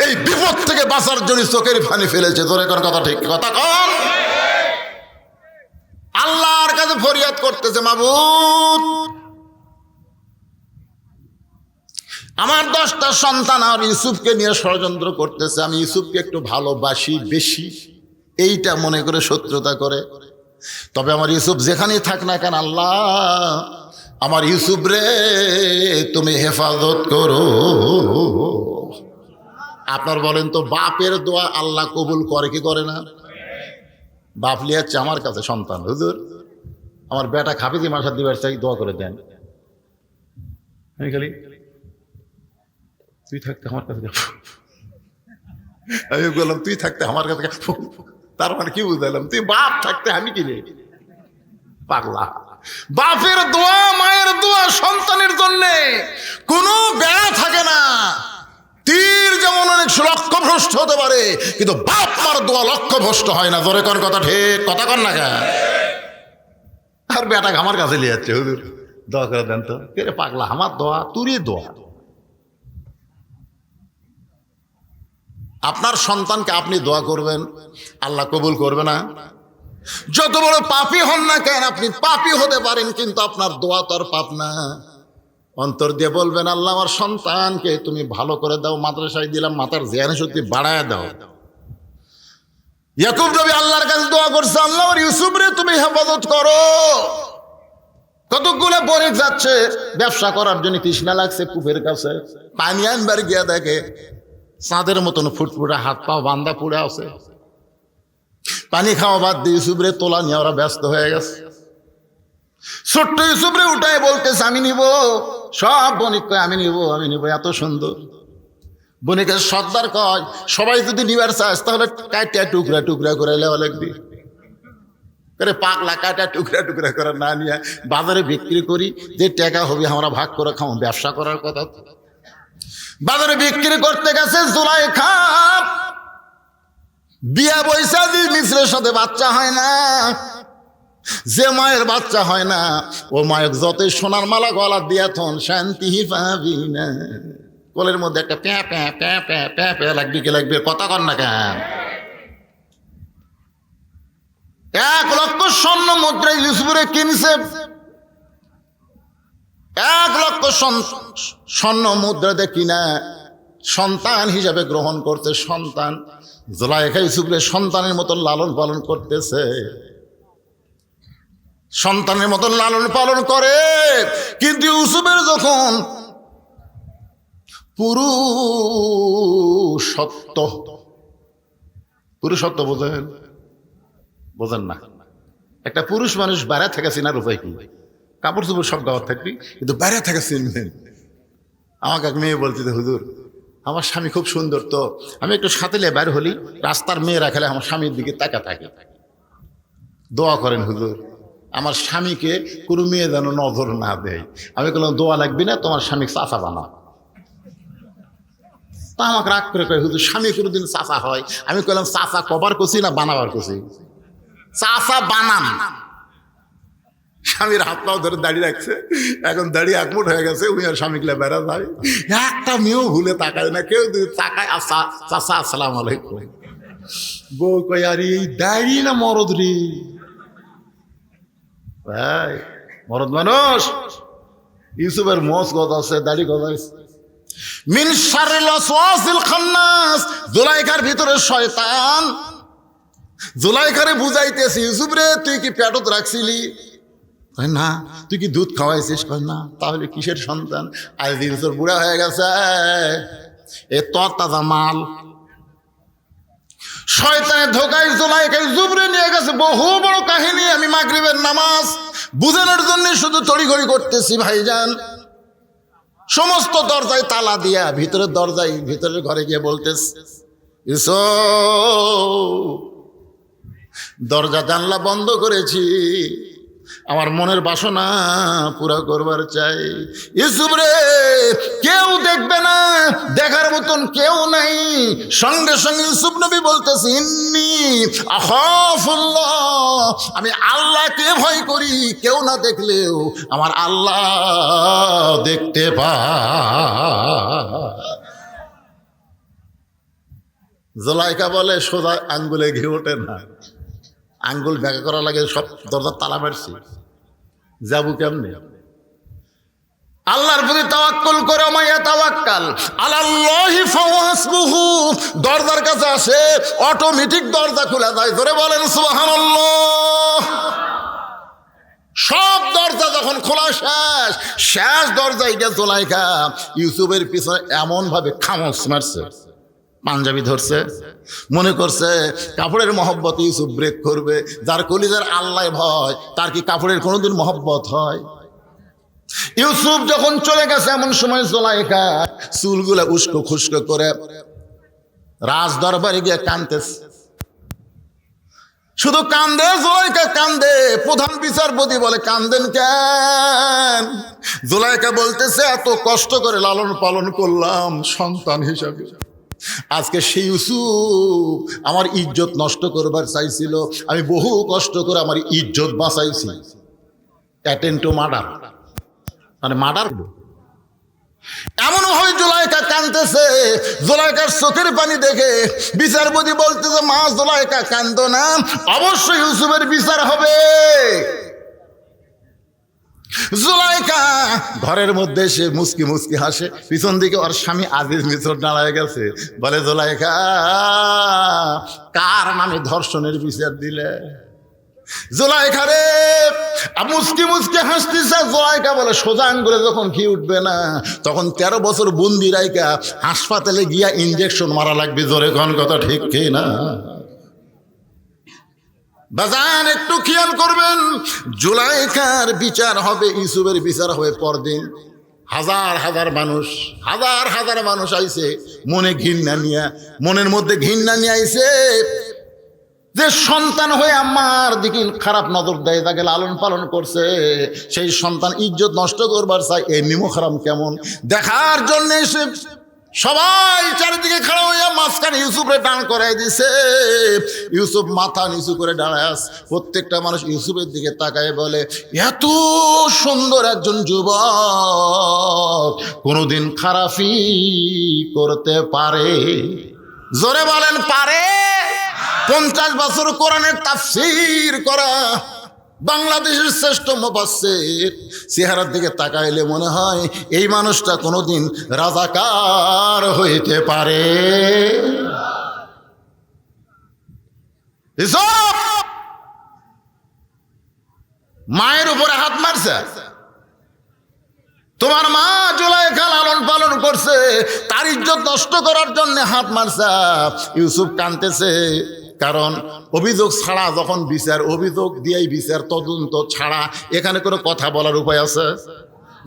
এই বিপদ থেকে বাঁচার জন্য চোখের পানি ফেলেছে। জোরে কোন কথা, ঠিক কথা কন। আল্লাহর কাছে ফরিয়াদ করতেছে, মাবুদ আমার 10টা সন্তান আর ইউসুফকে নিয়ে ষড়যন্ত্র করতেছে, আমি ইউসুফকে একটু ভালোবাসি বেশি, এইটা মনে করে শত্রুতা করে। তবে আমার ইউসুফ যেখানেই থাক না কেন, আল্লাহ আমার ইউসুফ রে তুমি হেফাজত করো। আপনার বলেন তো, বাপের দোয়া আল্লাহ কবুল করে কি করে না? বাপ লিয়াচ্ছে আমার কাছে সন্তান, হুজুর আমার বেটা খাফিজি মাসাদ দিবার চাই, দোয়া করে দেন। আমি খালি তুই থাকতে আমার কাছে, আমি বললাম তুই থাকতে আমার কাছে, তার মানে কি বুঝাইলাম? তুই বাপ থাকতে আমি কি রে পাগলা? বাপের দোয়া, মায়ের দোয়া সন্তানের জন্য কোনো বেড়া থাকে না। তীর যেমন অনেক লক্ষ্যভ্রষ্ট হতে পারে, কিন্তু বাপ মার দোয়া লক্ষ্যভ্রষ্ট হয় না। জোরে কোন কথা, ঠিক কথা কন না কেন? আর বেটা আমার কাছে নিয়ে যাচ্ছে, হুজুর দোয়া করে দেন তো। কে রে পাগলা, আমার দোয়া তুরই দোয়া। আপনার সন্তানকে আপনি দোয়া করবেন, আল্লাহ কবুল করবে না? যত বড় পাপী হন না কেন, আপনি পাপী হতে পারেন, কিন্তু আপনার দোয়া তো আর পাপ না। অন্তর দিয়ে বলবেন, আল্লাহ আমার সন্তানকে তুমি ভালো করে দাও, মাদ্রাসায় দিলাম, মাথার জ্ঞান শক্তি বাড়ায় দাও। ইয়াকুব নবী আল্লাহর কাছে দোয়া করছে, আল্লাহ আমার ইউসুফ রে তুমি হেফাজত করো। কতগুলো বণিক যাচ্ছে ব্যবসা করার জন্য, তৃষ্ণা লাগছে কূপের কাছে, পানি আনবার গিয়া দেখে চাঁদের মতন ফুটফুটে, হাত পা বান্ধা পুড়ে আছে। পানি খাওয়া বাদ দিয়ে ইউসুফরে তোলা নিয়ে ওরা ব্যস্ত হয়ে গেছে। ছোট্ট ইউসুফরে উঠায় বলতেছে আমি নিব, সব বণিক কয় আমি নিব, আমি নিব, এত সুন্দর। বণিকের সর্দার কয় সবাই যদি নিবার চাস তাহলে কাটা টুকরা টুকরা করে লেওয়া লাগবে। পাগলা, কাটা টুকরা টুকরা করে না নিয়ে বাজারে বিক্রি করি, যে টাকা হবে আমরা ভাগ করে খাবো, ব্যবসা করার কথা। বাজারে বিক্রি করতে গেছে জুলাইখা, বিয়া বৈশা দি মিশ্রের সাথে বাচ্চা হয় না। যে মায়ের বাচ্চা হয় না, ও মায়ের যতই সোনার মালা গলা দিয়া থন শান্তি পাবি না। কোলের মধ্যে একটা প্যা প্যা প্যা প্যা প্যা প্যা লাগবে কি লাগবে, কথা কর না কেন? 1 লক্ষ স্বর্ণ মুদ্রা ইউসুফরে কিনছে, 1 লক্ষ স্বর্ণ মুদ্রাতে কিনা সন্তান হিসাবে গ্রহণ করতে। সন্তান জুলাইখা ইউসুফরে সন্তানের মতন লালন পালন করতেছে, সন্তানের মতন লালন পালন করে। কিন্তু ইউসুফের যখন পুরুষত্ব বোঝেন, বোঝেন না? একটা পুরুষ মানুষ বাইরে থেকে চিনার উপায় কি? কাপড় চোপড় সব গাওয়ার থাকবি, কিন্তু বাইরে থেকে চিনবেন। আমাকে এক মেয়ে বলছে, হুজুর আমার স্বামী খুব সুন্দর, তো আমি একটু সাথে বাইর হলি, রাস্তার মেয়েরা খেলে আমার স্বামীর দিকে তাকা থাকে। দোয়া করেন হুজুর আমার স্বামীকে কোনো মেয়ে যেন নজর না দেয়। আমি বললাম দোয়া লাগবি না, তোমার স্বামী চাচা বানা। তা আমাকে রাগ করে কয়, হুজুর স্বামী কোনোদিন চাচা হয়? আমি কইলাম চাচা কবার করছি না বানাবার করছি? চাচা বানান। স্বামীর হাত পাও ধরে দাঁড়িয়ে রাখছে, এখন দাঁড়িয়ে একমুট হয়ে গেছে। উনি আর স্বামীকে বেড়া যায়, একটা মেয়েও ভুলে তাকায় না। কেউ যদি তাকায়, চাচা আসসালাম আলাইকুম। বউ কয়, আর এই দাঁড়িয়ে না মরদ রে ভাই, মরদ মানুষ। ইউসুফের মোষ গজাচ্ছে, দাড়ি গজাইছে। মিন শাররিল ওয়াসওয়াসিল খান্নাস, জুলাইখার ভিতরে শয়তান। জুলাইখারে বুঝাইতেছে, ইউসুফ রে তুই কি পেটত রাখছিলি? কয় না। তুই কি দুধ খাওয়াইছিস? কয় না। তাহলে কিসের সন্তান? আজ দিন তোর বুড়া হয়ে গেছে, এ তর তাজা মাল। শয়তানের ধোকায় জুলাইখায় জুবরে নিয়ে গেছে। বহু বড় কাহিনী, আমি মাগরিবের নামাজ বুঝানোর জন্য শুধু তড়িঘড়ি করতেছি ভাইজান। সমস্ত দরজায় তালা দিয়া ভিতরের দরজায় ভিতরের ঘরে গিয়ে বলতেছে, ইউসুফ দরজা জানলা বন্ধ করেছি, আমার মনের বাসনা পুরা করবার চাই। ইউসুফ রে, কেউ দেখবে না, দেখার মতন কেউ নাই। সঙ্গে সঙ্গে ইউসুফ নবী বলতেছি, ইন্নী আখাফুল্লাহ, আমি আল্লাহকে ভয় করি, কেউ না দেখলেও আমার আল্লাহ দেখতে পায়। জুলাইখা বলে, সোজা আঙ্গুলে ঘি ওঠে না, আঙ্গুল ব্যাকা করা লাগে, সব দরজার তালা মারছি, যাবো কেমনে? আল্লাহর প্রতি তাওয়াক্কুল করে, মাইয়া তাওয়াক্কাল আলাল্লাহি ফাওয়াসবুহু, দরজার কাছে আসে অটোমেটিক দরজা খুলে যায়। ধরে বলেন সুবহানাল্লাহ। সব দরজা যখন খোলা শেষ দরজায় গিয়ে জুলাইখা ইউসুফের পিছনে এমন ভাবে খামোশ মারছে, পাঞ্জাবি ধরছে, মনে করছে কাপড়ের মহব্বত ইউসুফ ব্রেক করবে। যার কলিজার আল্লাহ ভয়, তার কি কাপড়ের কোনোদিন মহব্বত হয়? ইউসুফ যখন চলে গেছে, এমন সময় জুলাইখা চুলগুলা উস্কো খুস্কো করে রাজ দরবারে গিয়ে কাঁদতেছে। শুধু কান্দে জুলাইখা, কান্দে। প্রধান বিচারপতি বলে, কান্দেন কেন? জুলাইখা বলতেছে, এত কষ্ট করে লালন পালন করলাম সন্তান হিসাবে, আজকে সেই ইউসুফ আমার ইজ্জত নষ্ট করবার চাইছিল, আমি বহু কষ্ট করে আমার ইজ্জত বাঁচাইছি। অ্যাটেন্ড টু মার্ডার, মানে মার্ডার। এমন হয় জুলাইখা কাঁদতেছে। জুলাইখার চোখের পানি দেখে বিচারপতি বলতেছে, মা জুলাইখা কাঁদো না, অবশ্যই ইউসুফের বিচার হবে। জুলাইখা ঘরের মধ্যে সে মুস্কি মুস্কি হাসে, পিছন দিকে ওর স্বামী আজিজ মিত্র দাঁড়ায় গেছে। বলে, জুলাইখা কার নামে ধর্ষণের বিচার দিলে? জুলাইখা রে মুস্কি মুস্কি হাসতেছে। জুলাইখা বলে, সোজা আঙ্গুলে যখন ঘি উঠবে না, তখন 13 বছর বন্দি রাইখা হাসপাতালে গিয়া ইঞ্জেকশন মারা লাগবে। জোরে কোন কথা ঠিক কি না? বাজান একটু খেয়াল করবেন, জুলাইখার বিচার হবে, ইউসুফের বিচার হবে পরদিন। হাজার হাজার মানুষ আইছে মনে ঘৃণা নিয়ে, মনের মধ্যে ঘৃণা নিয়ে আইছে যে সন্তান হয়ে আমার দিকে খারাপ নজর দেয়, তাকে লালন পালন করছে, সেই সন্তান ইজ্জত নষ্ট করবার চাই। এই নিমখ হারাম কেমন দেখার জন্য এসে সবাই চারিদিকে খাড়া হইয়া মাঝখানে ইউসুফরে টান করাই দিছে। ইউসুফ মাথা নিচু করে দাঁড়ায় আছে। প্রত্যেকটা মানুষ ইউসুফের দিকে তাকায় বলে, এত সুন্দর একজন যুবক কোনোদিন খারাপি করতে পারে? জোরে বলেন, পারে? 50 বছর কোরআনের তাফসীর করা বাংলাদেশের শ্রেষ্ঠ মুফাসসির, চেহারার দিকে তাকাইলে মনে হয় এই মানুষটা কোনোদিন রাজাকার হইতে পারে। মায়ের উপরে হাত মারছে, তোমার মা জুলাইখা লালন পালন করছে, তার ইজ্জত নষ্ট করার জন্য হাত মারছে। ইউসুফ কাঁদতেছে, কারণ অভিযোগ ছাড়া যখন বিচার, অভিযোগ দিয়েই বিচার, তদন্ত ছাড়া এখানে কোনো কথা বলার উপায় আছে?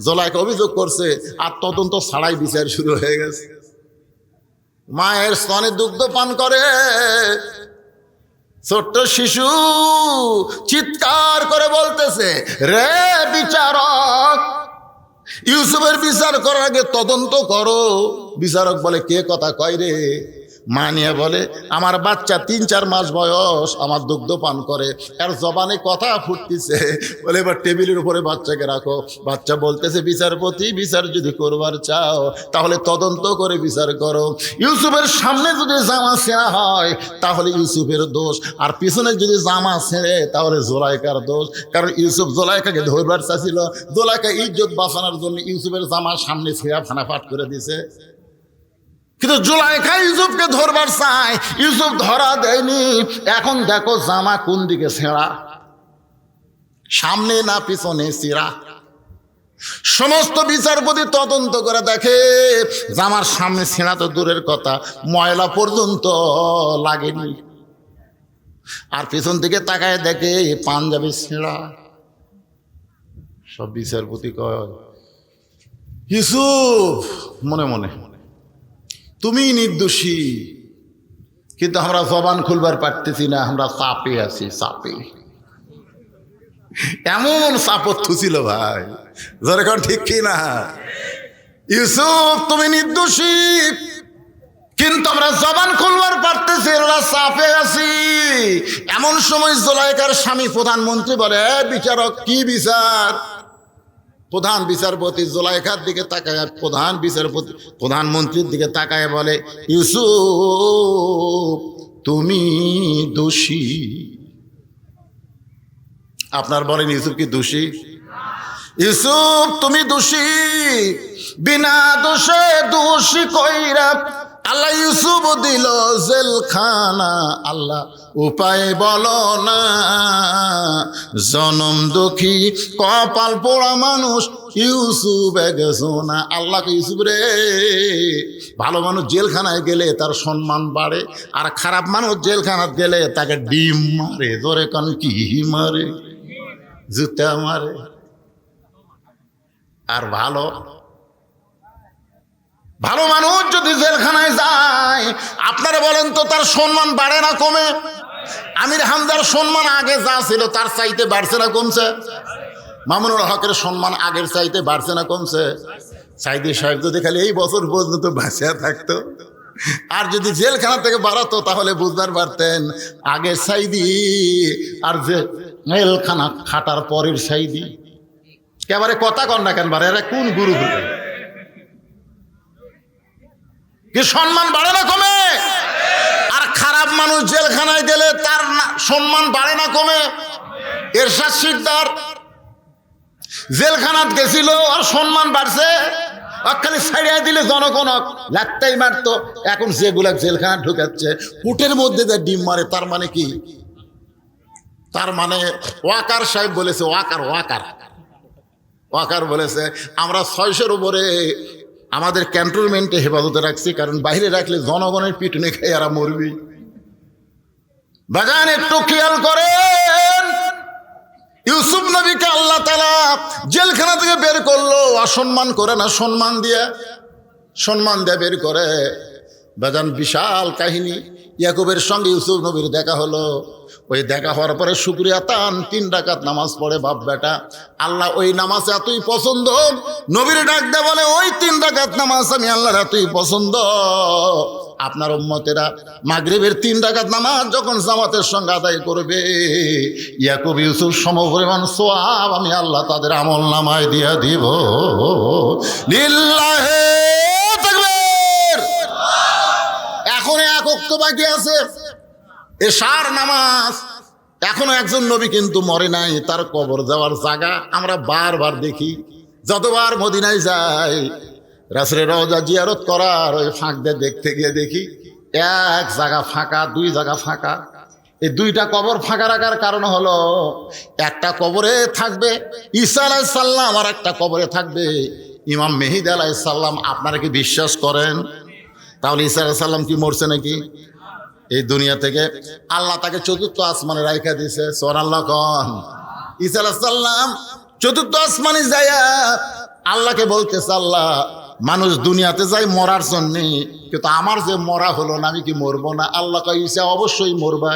জুলাইখা অভিযোগ করছে আর তদন্ত ছাড়াই বিচার শুরু হয়ে গেছে। মায়ের স্তনে দুগ্ধ পান করে ছোট্ট শিশু চিৎকার করে বলতেছে, রে বিচারক, ইউসুফের বিচার করার আগে তদন্ত করো। বিচারক বলে, কে কথা কয় রে? মা নিয়ে বলে, আমার বাচ্চা 3-4 মাস বয়স, আমার দুগ্ধ পান করে, এর জবানে কথা ফুটতেছে। বলে, এবার টেবিলের উপরে বাচ্চাকে রাখো। বাচ্চা বলতেছে, বিচারপতি, বিচার যদি করবার চাও তাহলে তদন্ত করে বিচার করো। ইউসুফের সামনে যদি জামা ছেঁড়া হয় তাহলে ইউসুফের দোষ, আর পিছনে যদি জামা ছেঁড়ে তাহলে জুলাইখার দোষ। কারণ ইউসুফ জুলাইখাকে ধরবার চাচ্ছিল, জুলাইখা ইজ্জত বাঁচানোর জন্য ইউসুফের জামা সামনে ছেঁড়া ফানাফাট করে দিছে। কিন্তু জুলাইখা ইউসুফকে ধরবার চায়, ইউসুফ ধরা দেয়নি। এখন দেখো জামা কোন দিকে ছেঁড়া, সামনে না পিছনে ছেঁড়া। সমস্ত বিচারপতি তদন্ত করে দেখে জামার সামনে ছেঁড়া তো দূরের কথা, ময়লা পর্যন্ত লাগেনি। আর পেছন দিকে তাকায় দেখে পাঞ্জাবি ছেঁড়া। সব বিচারপতি কয়, ইউসুফ মনে মনে তুমি নির্দোষী, কিন্তু আমরা জবান খুলবার পারতেছি না, আমরা চাপে আছি, চাপে। এমন চাপত্থু ছিল ভাই, যেরকম ঠিক কি না? ইউসুফ তুমি নির্দোষী, কিন্তু আমরা জবান খুলবার পারতেছি, আমরা চাপে আছি। এমন সময় জুলাইখার স্বামী প্রধানমন্ত্রী বলে, বিচারক কি বিচার? প্রধান বিচারপতি জুলাইখার দিকে তাকায়, প্রধানমন্ত্রীর দিকে তাকায় বলে, ইউসুফ তুমি দোষী। আপনার বলেন ইউসুফ কি দোষী? ইউসুফ তুমি দোষী, বিনা দোষে দোষী কইরা আল্লাহ ইউসুফ দিল জেলখানা। আল্লাহ উপায় বলো না, জনম দুঃখী কপাল পোড়া মানুষ ইউসুফ গেছো না। আল্লাহকে ইউসুফ রে, ভালো মানুষ জেলখানায় গেলে তার সম্মান বাড়ে, আর খারাপ মানুষ জেলখানায় গেলে তাকে ডিম মারে। জোরে কান কি মারে? জুতা মারে। আর ভালো মানুষ যদি জেলখানায় যায়, আপনারা বলেন তো তার সম্মান বাড়ে না কমে? আমির হামজার সম্মান আগে যা ছিল তার চাইতে বাড়ছে না কমছে? মামুনুল হকের সম্মান আগের চাইতে বাড়ছে না কমছে? সাইদি সাহেব যদি খালি এই বছর পর্যন্ত বাঁচিয়া থাকতো, আর যদি জেলখানা থেকে বাড়াতো, তাহলে বুঝবার পারতেন আগের সাইদি আর যে জেলখানা খাটার পরের সাইদি। এবারে কথা কন না কেন? বারে এরা কোন গুরু হলো? কি সম্মান বাড়ে না কমে? আর খারাপ মানুষ জেলখানায় গেলে তার সম্মান বাড়ে না কমে? এরশাদ শিকদার জেলখানাত গেছিল, আর সম্মান বাড়ছে। খালি ছাড়িয়ে দিলে জনগণ লাগতেই মারতো। এখন যেগুলা জেলখানা ঢুকাচ্ছে, কুটের মধ্যে যে ডিম মারে, তার মানে কি? তার মানে ওয়াকার সাহেব বলেছে, ওয়াকার বলেছে আমরা 600-এর উপরে আমাদের ক্যান্টনমেন্টে হেফাজতে রাখছি, কারণ বাইরে রাখলে জনগণের পিটুনি খেয়ে এরা মরবি। বাজান একটু খেয়াল করেন, ইউসুফ নবীকে আল্লাহ তাআলা জেলখানা থেকে বের করলো, অসম্মান করে না, সম্মান দিয়ে বের করে। বাজান বিশাল কাহিনী। ইয়াকুবের সঙ্গে ইউসুফ নবীর দেখা হলো। ওই দেখা হওয়ার পরে শুকরিয়া তান 3 রাকাত নামাজ পড়ে বাপ বেটা। আল্লাহ ওই নামাজ এতই পছন্দ, নবীর ডাক দে বলে, ওই 3 রাকাত নামাজ আমি আল্লাহর এতই পছন্দ। আপনার উম্মতেরা মাগরিবের 3 রাকাত নামাজ যখন জামাতের সঙ্গে আদায় করবে, ইয়াকুব ইউসুফ সমপরিমাণ সওয়াব আমি আল্লাহ তাদের আমল নামায় দিয়া দিব। লিল্লাহি তাকবীর। এখন 1 ওয়াক্ত বাকি আছে, এশার নামাজ। এখনো একজন নবী কিন্তু মরে নাই, তার কবর যাওয়ার জায়গা আমরা বারবার দেখি। যতবার মদিনায় যাই, রাসূলের রওজা জিয়ারত করার ওই ফাঁক দিয়ে দেখতে গিয়ে দেখি 1 জায়গা ফাঁকা, 2 জায়গা ফাঁকা। এই 2টা কবর ফাঁকা রাখার কারণ হলো, একটা কবরে থাকবে ঈসা আলাইহিস সালাম, আর একটা কবরে থাকবে ইমাম মেহেদী আলাইহিস সালাম। আপনারা কি বিশ্বাস করেন? তাহলে ঈসা আলাইহিস সালাম কি মরছে নাকি? এই দুনিয়া থেকে আল্লাহ তাকে 4র্থ আসমানে রাইখা দিয়েছে। সুবহানাল্লাহ কোন। ঈসা আলাইহিস সালাম 4র্থ আসমানে যায়া আল্লাহকে বলতেছে, আল্লাহ মানুষ দুনিয়াতে যায় মরার জন্যে, কিন্তু আমার যে মরা হলো না, আমি কি মরবো না? আল্লাহ কয়, ঈসা অবশ্যই মরবা।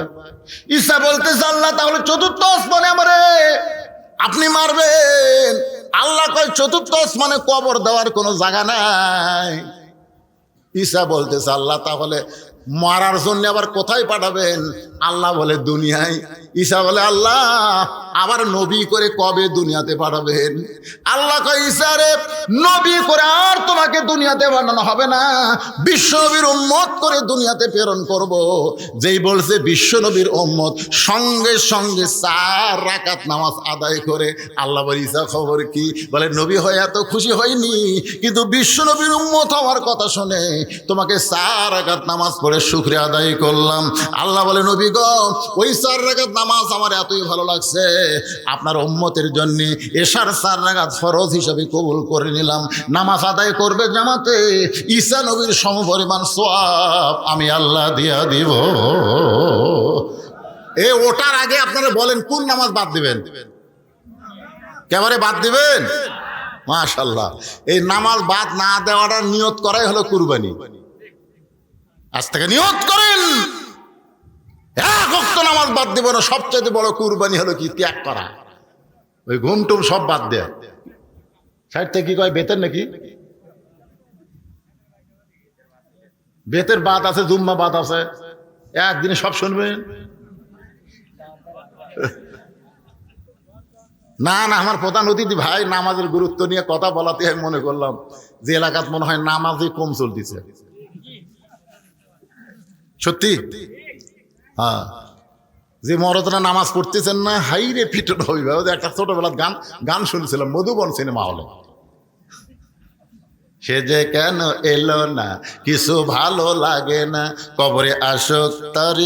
ঈসা বলতেছে, আল্লাহ তাহলে 4র্থ আসমানে আমারে আপনি মারবেন? আল্লাহ কয়, 4র্থ আসমানে কবর দেওয়ার কোনো জায়গা নাই। ঈসা বলতেছে, আল্লাহ তাহলে মারার জন্য আবার কোথায় পাঠাবেন? আল্লাহ বলে দুনিয়ায়। ঈসা বলে, আল্লাহ আবার নবী করে কবে দুনিয়াতে পাঠাবেন? আল্লাহ কয়, ঈসা রে, নবী করে আর তোমাকে দুনিয়াতে পাঠানো হবে না, বিশ্ব নবীর উম্মত করে দুনিয়াতে প্রেরণ করব। যেই বলছে বিশ্ব নবীর উম্মত, সঙ্গে সঙ্গে 4 রাকাত নামাজ আদায় করে। আল্লাহ বলে, ঈসা খবর কি? বলে, নবী হয়ে এত খুশি হয়নি, কিন্তু বিশ্ব নবীর উম্মত হওয়ার কথা শুনে তোমাকে 4 রাকাত নামাজ পড়ে শুকরিয়া আদায় করলাম। আল্লাহ বলে, নবী গো, ওই 4 রাকাত নামাজ আমার এতই ভালো লাগছে, আপনার উম্মতের জন্য এশার 4 রাকাত ফরজ হিসাবে কবুল করে নিলাম। নামাজ আদায় করবে জামাতে, ঈসা নবীর সমপরিমাণ সওয়াব আমি আল্লাহ দিয়া দিব। ওটার আগে আপনারা বলেন কোন নামাজ বাদ দিবেন, একেবারে বাদ দিবেন? মাশাআল্লাহ, এই নামাজ বাদ না দেওয়াটা নিয়ত করাই হলো কুরবানি। আজ থেকে নিয়ত করেন এক ওয়াক্ত নামাজ বাদ দিব না। সবচেয়ে বড় কুরবানি হলো কি? ত্যাগ করা। ওই ঘুম টুম সব বাদ দেয়া। সাইড থেকে কি কয় বেতের নাকি? বেতের বাদ আছে, জুম্মা বাদ আছে, একদিনে সব শুনবেন? না না, আমার প্রধান অতিথি ভাই নামাজের গুরুত্ব নিয়ে কথা বলাতে আমি মনে করলাম যে এলাকাত মনে হয় নামাজই কম চলতেছে। সত্যি? হ্যাঁ, যে মরদরা নামাজ পড়তেছেন না, হাই রে পিটন অভিভাবক। একটা ছোটবেলার গান শুনছিলাম মধুবন সিনেমা হলে, সে যে কেন এলো না, কিছু ভালো লাগে না, কবরে আসুক তার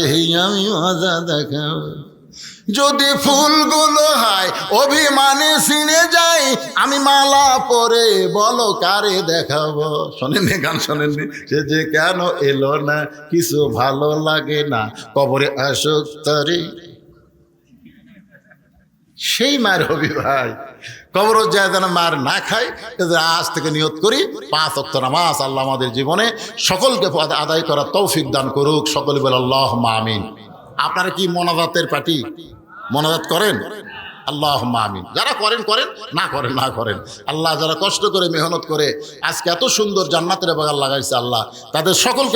আমি মজা দেখাব। যদি ফুলগুলো হয় অভিমানে ছিঁড়ে যায়, আমি মালা পরে বলো কারে দেখাবো। শোনেননি গান? শোনেননি? সে যে কেন এলো না, কিছু ভালো লাগে না, কবরে আসুক তারে। সেই মার হবি ভাই, কবর যায় যেন মার না খাই। আজ থেকে নিয়ত করি 5 ওয়াক্ত নামাজ আল্লাহ আমাদের জীবনে সকলকে আদায় করার তৌফিক দান করুক। সকলে বলে আল্লাহুম্মা আমিন। আপনারা কি মোনাজাতের পার্টি? মোনাজাত করেন? আল্লাহুম্মা আমিন। যারা করেন করেন, না করেন না করেন। আল্লাহ যারা কষ্ট করে মেহনত করে আজকে এত সুন্দর জান্নাতের বাগান লাগাইছে, আল্লাহ তাদের সকলকে